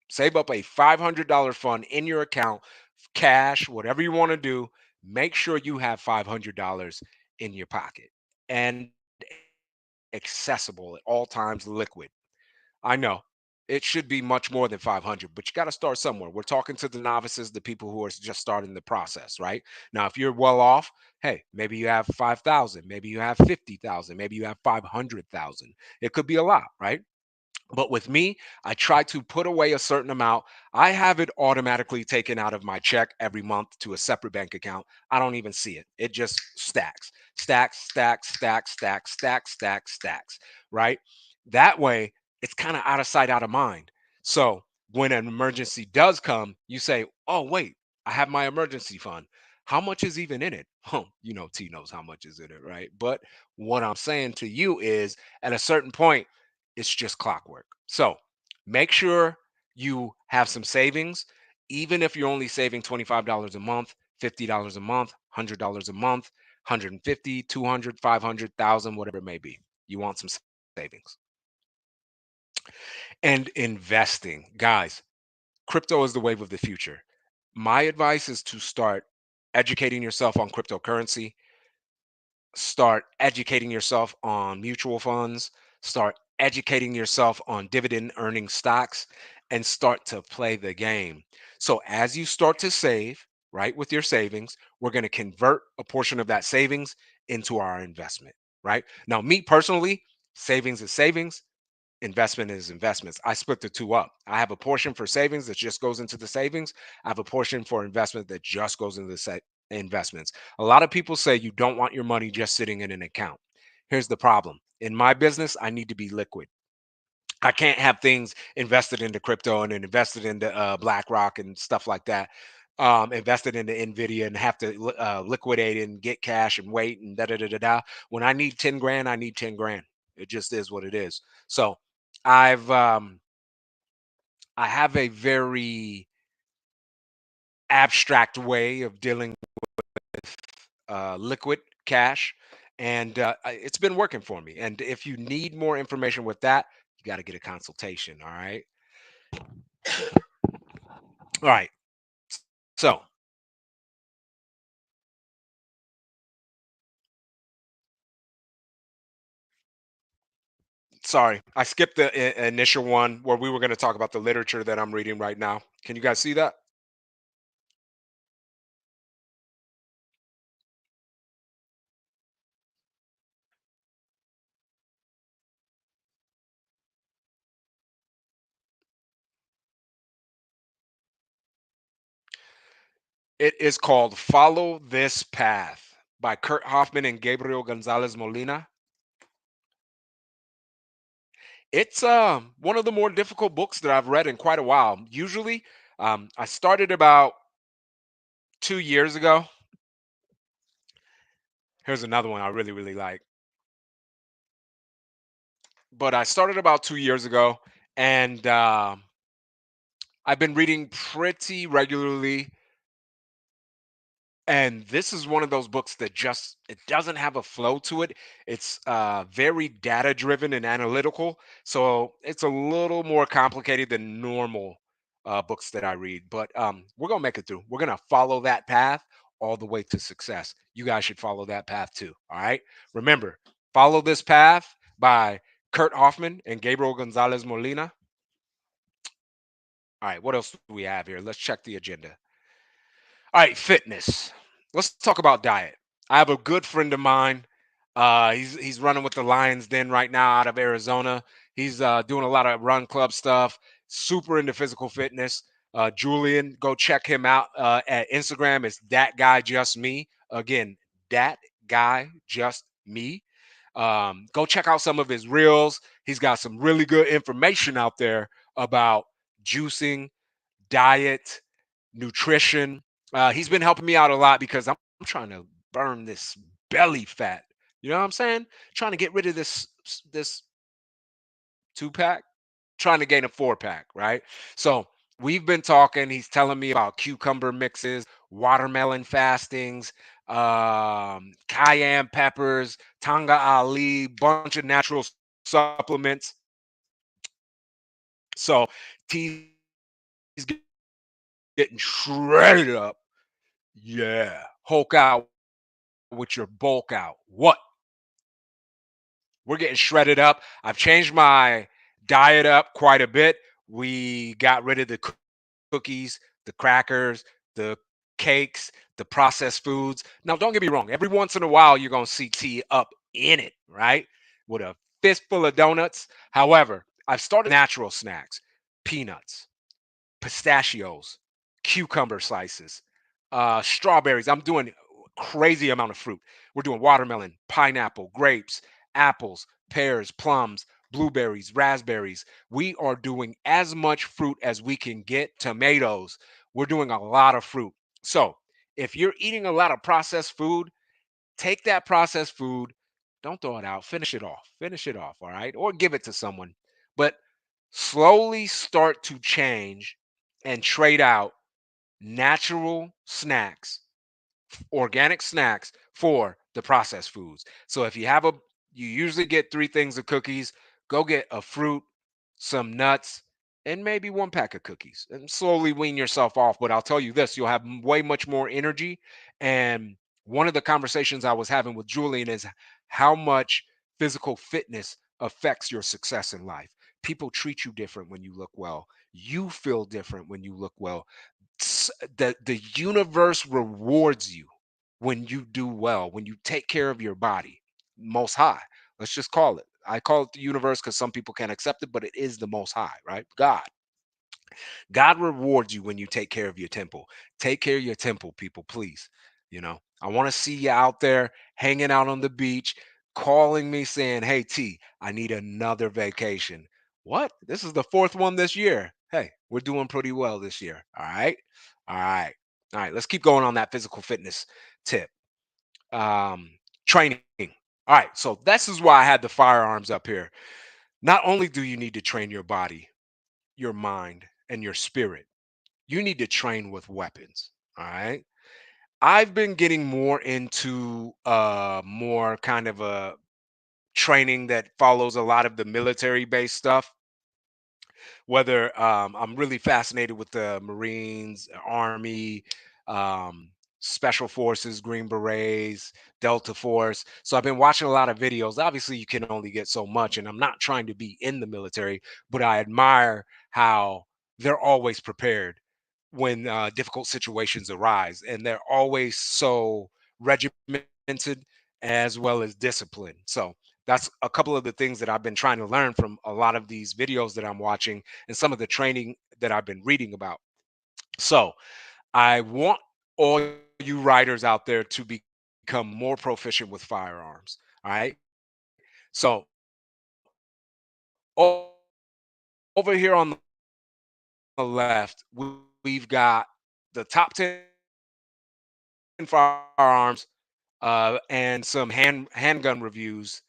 Save up a $500 fund in your account, cash, whatever you want to do. Make sure you have $500 in your pocket and accessible at all times, liquid. I know it should be much more than 500, but you got to start somewhere. We're talking to the novices, the people who are just starting the process, right? Now, if you're well off, hey, maybe you have 5,000, maybe you have 50,000, maybe you have 500,000. It could be a lot, right? But with me, I try to put away a certain amount. I have it automatically taken out of my check every month to a separate bank account. I don't even see it. It just stacks, stacks, stacks, stacks, stacks, stacks, stacks, stacks, right? That way, it's kind of out of sight, out of mind. So when an emergency does come, you say, oh, wait, I have my emergency fund. How much is even in it? Oh, you know, T knows how much is in it, right? But what I'm saying to you is at a certain point, it's just clockwork. So make sure you have some savings, even if you're only saving $25 a month, $50 a month, $100 a month. 150, 200, 500,000, whatever it may be. You want some savings. And investing. Guys, crypto is the wave of the future. My advice is to start educating yourself on cryptocurrency, start educating yourself on mutual funds, start educating yourself on dividend earning stocks, and start to play the game. So, as you start to save, right, with your savings, we're going to convert a portion of that savings into our investment, right? Now, me personally, savings is savings, investment is investments. I split the two up. I have a portion for savings that just goes into the savings. I have a portion for investment that just goes into the investments. A lot of people say you don't want your money just sitting in an account. Here's the problem. In my business, I need to be liquid. I can't have things invested into crypto and then invested into BlackRock and stuff like that. Invested into Nvidia and have to liquidate and get cash and wait and da da da da da. When I need 10 grand, I need 10 grand. It just is what it is. So I've I have a very abstract way of dealing liquid cash, and it's been working for me. And if you need more information with that, you got to get a consultation. All right. So sorry, I skipped the initial one where we were going to talk about the literature that I'm reading right now. Can you guys see that? It is called "Follow This Path" by Kurt Hoffman and Gabriel Gonzalez Molina. It's one of the more difficult books that I've read in quite a while. Usually, I started about 2 years ago. Here's another one I really, really like. But I started about 2 years ago, and I've been reading pretty regularly. And this is one of those books that just it doesn't have a flow to it. It's very data driven and analytical, so it's a little more complicated than normal books that I read. But we're gonna make it through. We're gonna follow that path all the way to success. You guys should follow that path too. All right. Remember, follow this path by Kurt Hoffman and Gabriel Gonzalez Molina. All right. What else do we have here? Let's check the agenda. All right, fitness. Let's talk about diet. I have a good friend of mine. He's running with the Lions Den right now out of Arizona. He's doing a lot of run club stuff. Super into physical fitness. Julian, go check him out at Instagram. It's that guy just me. Again, that guy just me. Go check out some of his reels. He's got some really good information out there about juicing, diet, nutrition. He's been helping me out a lot because I'm trying to burn this belly fat. You know what I'm saying? Trying to get rid of this 2 pack, trying to gain a 4 pack, right? So we've been talking. He's telling me about cucumber mixes, watermelon fastings, cayenne peppers, tanga ali, bunch of natural supplements. So he's getting shredded up. Yeah. Hulk out with your bulk out. What? We're getting shredded up. I've changed my diet up quite a bit. We got rid of the cookies, the crackers, the cakes, the processed foods. Now, don't get me wrong. Every once in a while, you're going to see tea up in it, right? With a fistful of donuts. However, I've started natural snacks, peanuts, pistachios, cucumber slices, strawberries. I'm doing crazy amount of fruit. We're doing watermelon, pineapple, grapes, apples, pears, plums, blueberries, raspberries. We are doing as much fruit as we can get. Tomatoes. We're doing a lot of fruit. So if you're eating a lot of processed food, take that processed food, don't throw it out, finish it off. Finish it off, all right? Or give it to someone. But slowly start to change and trade out natural snacks, organic snacks for the processed foods. So if you usually get three things of cookies, go get a fruit, some nuts, and maybe one pack of cookies and slowly wean yourself off. But I'll tell you this, you'll have way much more energy. And one of the conversations I was having with Julian is how much physical fitness affects your success in life. People treat you different when you look well. You feel different when you look well. The universe rewards you when you do well, when you take care of your body. Most high, let's just call it. I call it the universe because some people can't accept it, but it is the most high, right? God rewards you when you take care of your temple. Take care of your temple, people, please. I want to see you out there hanging out on the beach, calling me saying, "Hey, T, I need another vacation." What? This is the fourth one this year. Hey, we're doing pretty well this year. All right. All right. All right. Let's keep going on that physical fitness tip. Training. All right. So this is why I had the firearms up here. Not only do you need to train your body, your mind, and your spirit, you need to train with weapons. All right. I've been getting more into more kind of a training that follows a lot of the military based stuff. Whether I'm really fascinated with the Marines, Army, um, Special Forces, Green Berets, Delta Force. So I've been watching a lot of videos. Obviously, you can only get so much, and I'm not trying to be in the military, but I admire how they're always prepared when difficult situations arise, and they're always so regimented as well as disciplined. So that's a couple of the things that I've been trying to learn from a lot of these videos that I'm watching and some of the training that I've been reading about. So I want all you riders out there to become more proficient with firearms. All right. So over here on the left, we've got the top 10 firearms and some handgun reviews.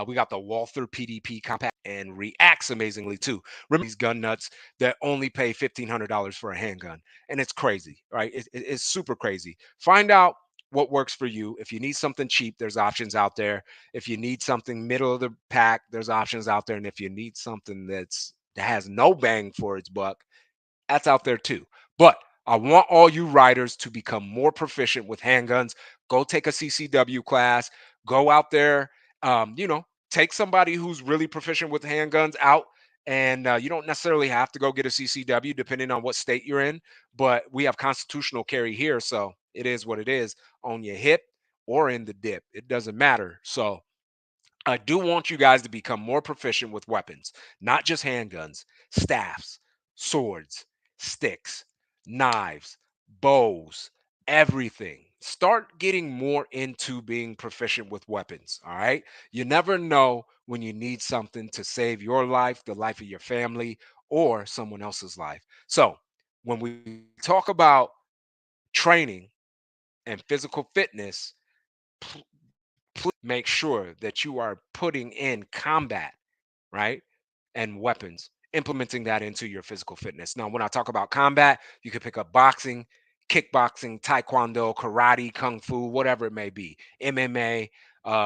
We got the Walther PDP Compact and reacts amazingly too. Remember, these gun nuts that only pay $1,500 for a handgun, and it's crazy, right? It's super crazy. Find out what works for you. If you need something cheap, there's options out there. If you need something middle of the pack, there's options out there. And if you need something that has no bang for its buck, that's out there too. But I want all you riders to become more proficient with handguns. Go take a CCW class. Go out there. Take somebody who's really proficient with handguns out. And you don't necessarily have to go get a CCW depending on what state you're in. But we have constitutional carry here. So it is what it is, on your hip or in the dip. It doesn't matter. So I do want you guys to become more proficient with weapons, not just handguns, staffs, swords, sticks, knives, bows, everything. Start getting more into being proficient with weapons. All right. You never know when you need something to save your life, the life of your family, or someone else's life. So, when we talk about training and physical fitness, make sure that you are putting in combat, right? And weapons, implementing that into your physical fitness. Now, when I talk about combat, you can pick up boxing, kickboxing, taekwondo, karate, kung fu, whatever it may be, MMA.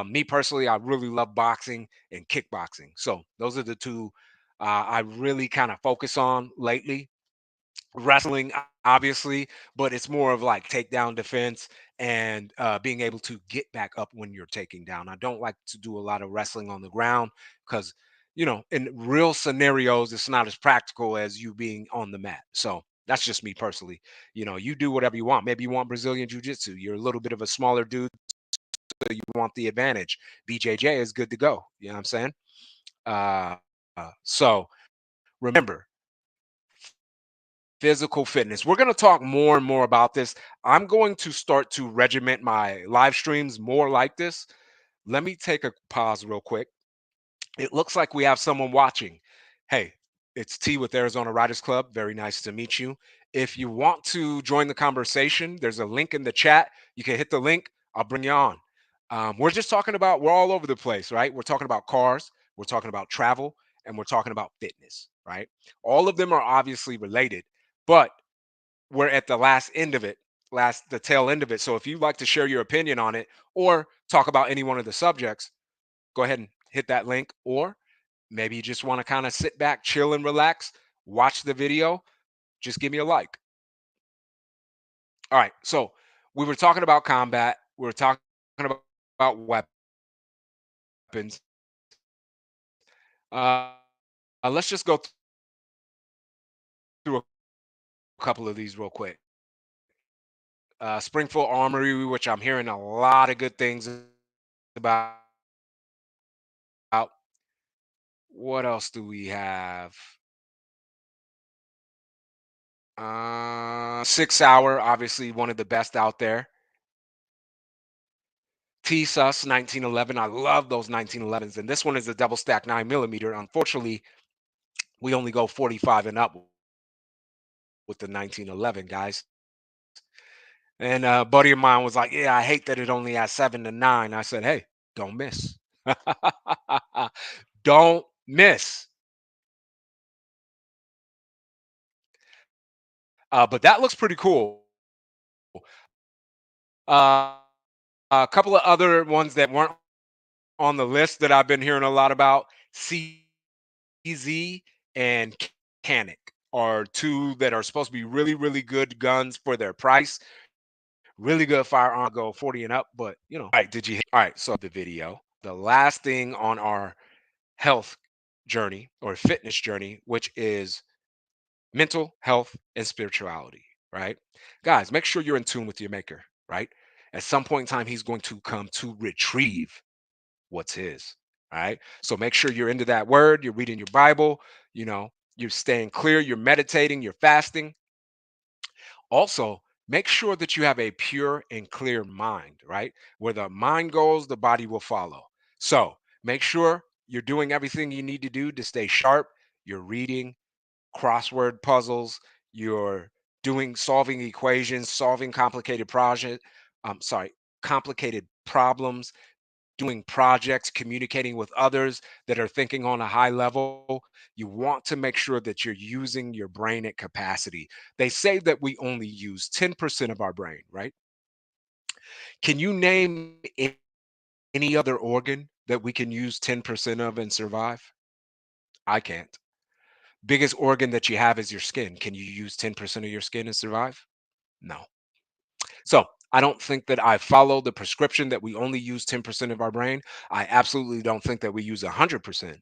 Me personally, I really love boxing and kickboxing. So those are the two I really kind of focus on lately. Wrestling, obviously, but it's more of like takedown defense and being able to get back up when you're taking down. I don't like to do a lot of wrestling on the ground because, in real scenarios, it's not as practical as you being on the mat. So that's just me personally. You do whatever you want. Maybe you want Brazilian Jiu Jitsu. You're a little bit of a smaller dude, so you want the advantage. BJJ is good to go. You know what I'm saying? So remember, physical fitness. We're going to talk more and more about this. I'm going to start to regiment my live streams more like this. Let me take a pause real quick. It looks like we have someone watching. Hey, it's T with Arizona Riders Club. Very nice to meet you. If you want to join the conversation, there's a link in the chat. You can hit the link. I'll bring you on. We're just talking about, we're all over the place, right? We're talking about cars, we're talking about travel, and we're talking about fitness, right? All of them are obviously related, but we're at the last end of it. the tail end of it. So if you'd like to share your opinion on it or talk about any one of the subjects, go ahead and hit that link. Or maybe you just want to kind of sit back, chill, and relax, watch the video. Just give me a like. All right. So we were talking about combat. We were talking about weapons. Uh, let's just go through a couple of these real quick. Springfield Armory, which I'm hearing a lot of good things about. What else do we have? 6 Hour, obviously one of the best out there. TSUS 1911. I love those 1911s. And this one is a double stack 9 millimeter. Unfortunately, we only go 45 and up with the 1911, guys. And a buddy of mine was like, "Yeah, I hate that it only has 7 to 9." I said, "Hey, don't miss. Don't miss." But that looks pretty cool. Uh, a couple of other ones that weren't on the list that I've been hearing a lot about, CZ and Canic are two that are supposed to be really, really good guns for their price. Really good firearm, go 40 and up, but all right, all right, so the video, the last thing on our health journey or fitness journey, which is mental health and spirituality, right? Guys, make sure you're in tune with your maker, right? At some point in time, he's going to come to retrieve what's his, right? So make sure you're into that word, you're reading your Bible, you know, you're staying clear, you're meditating, you're fasting. Also, make sure that you have a pure and clear mind, right? Where the mind goes, the body will follow. So make sure you're doing everything you need to do to stay sharp. You're reading crossword puzzles, you're doing solving equations, solving complicated complicated problems, doing projects, communicating with others that are thinking on a high level. You want to make sure that you're using your brain at capacity. They say that we only use 10% of our brain, right? Can you name any other organ that we can use 10% of and survive? I can't. Biggest organ that you have is your skin. Can you use 10% of your skin and survive? No. So I don't think that I follow the prescription that we only use 10% of our brain. I absolutely don't think that we use 100%.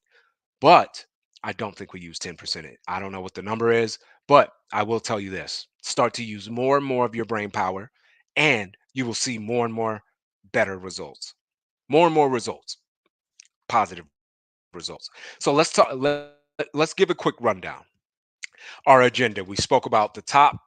But I don't think we use 10%. I don't know what the number is, but I will tell you this: start to use more and more of your brain power, and you will see more and more better results, more and more results, positive results. So let's talk. Let's give a quick rundown. Our agenda. We spoke about the top,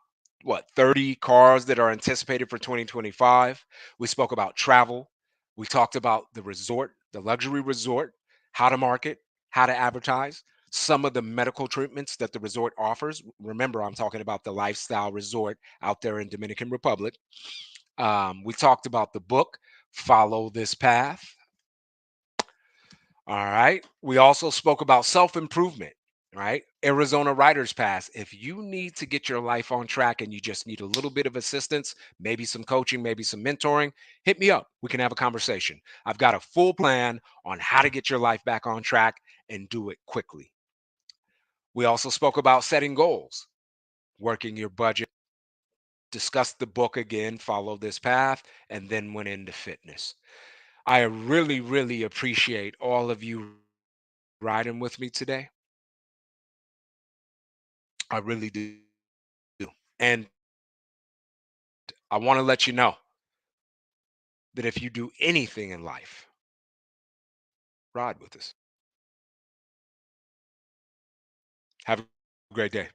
30 cars that are anticipated for 2025. We spoke about travel. We talked about the resort, the luxury resort, how to market, how to advertise, some of the medical treatments that the resort offers. Remember, I'm talking about the lifestyle resort out there in Dominican Republic. We talked about the book, Follow This Path. All right. We also spoke about self improvement, right? Arizona Writers Pass. If you need to get your life on track and you just need a little bit of assistance, maybe some coaching, maybe some mentoring, hit me up. We can have a conversation. I've got a full plan on how to get your life back on track and do it quickly. We also spoke about setting goals, working your budget, discussed the book again, Follow This Path, and then went into fitness. I really, really appreciate all of you riding with me today. I really do. And I want to let you know that if you do anything in life, ride with us. Have a great day.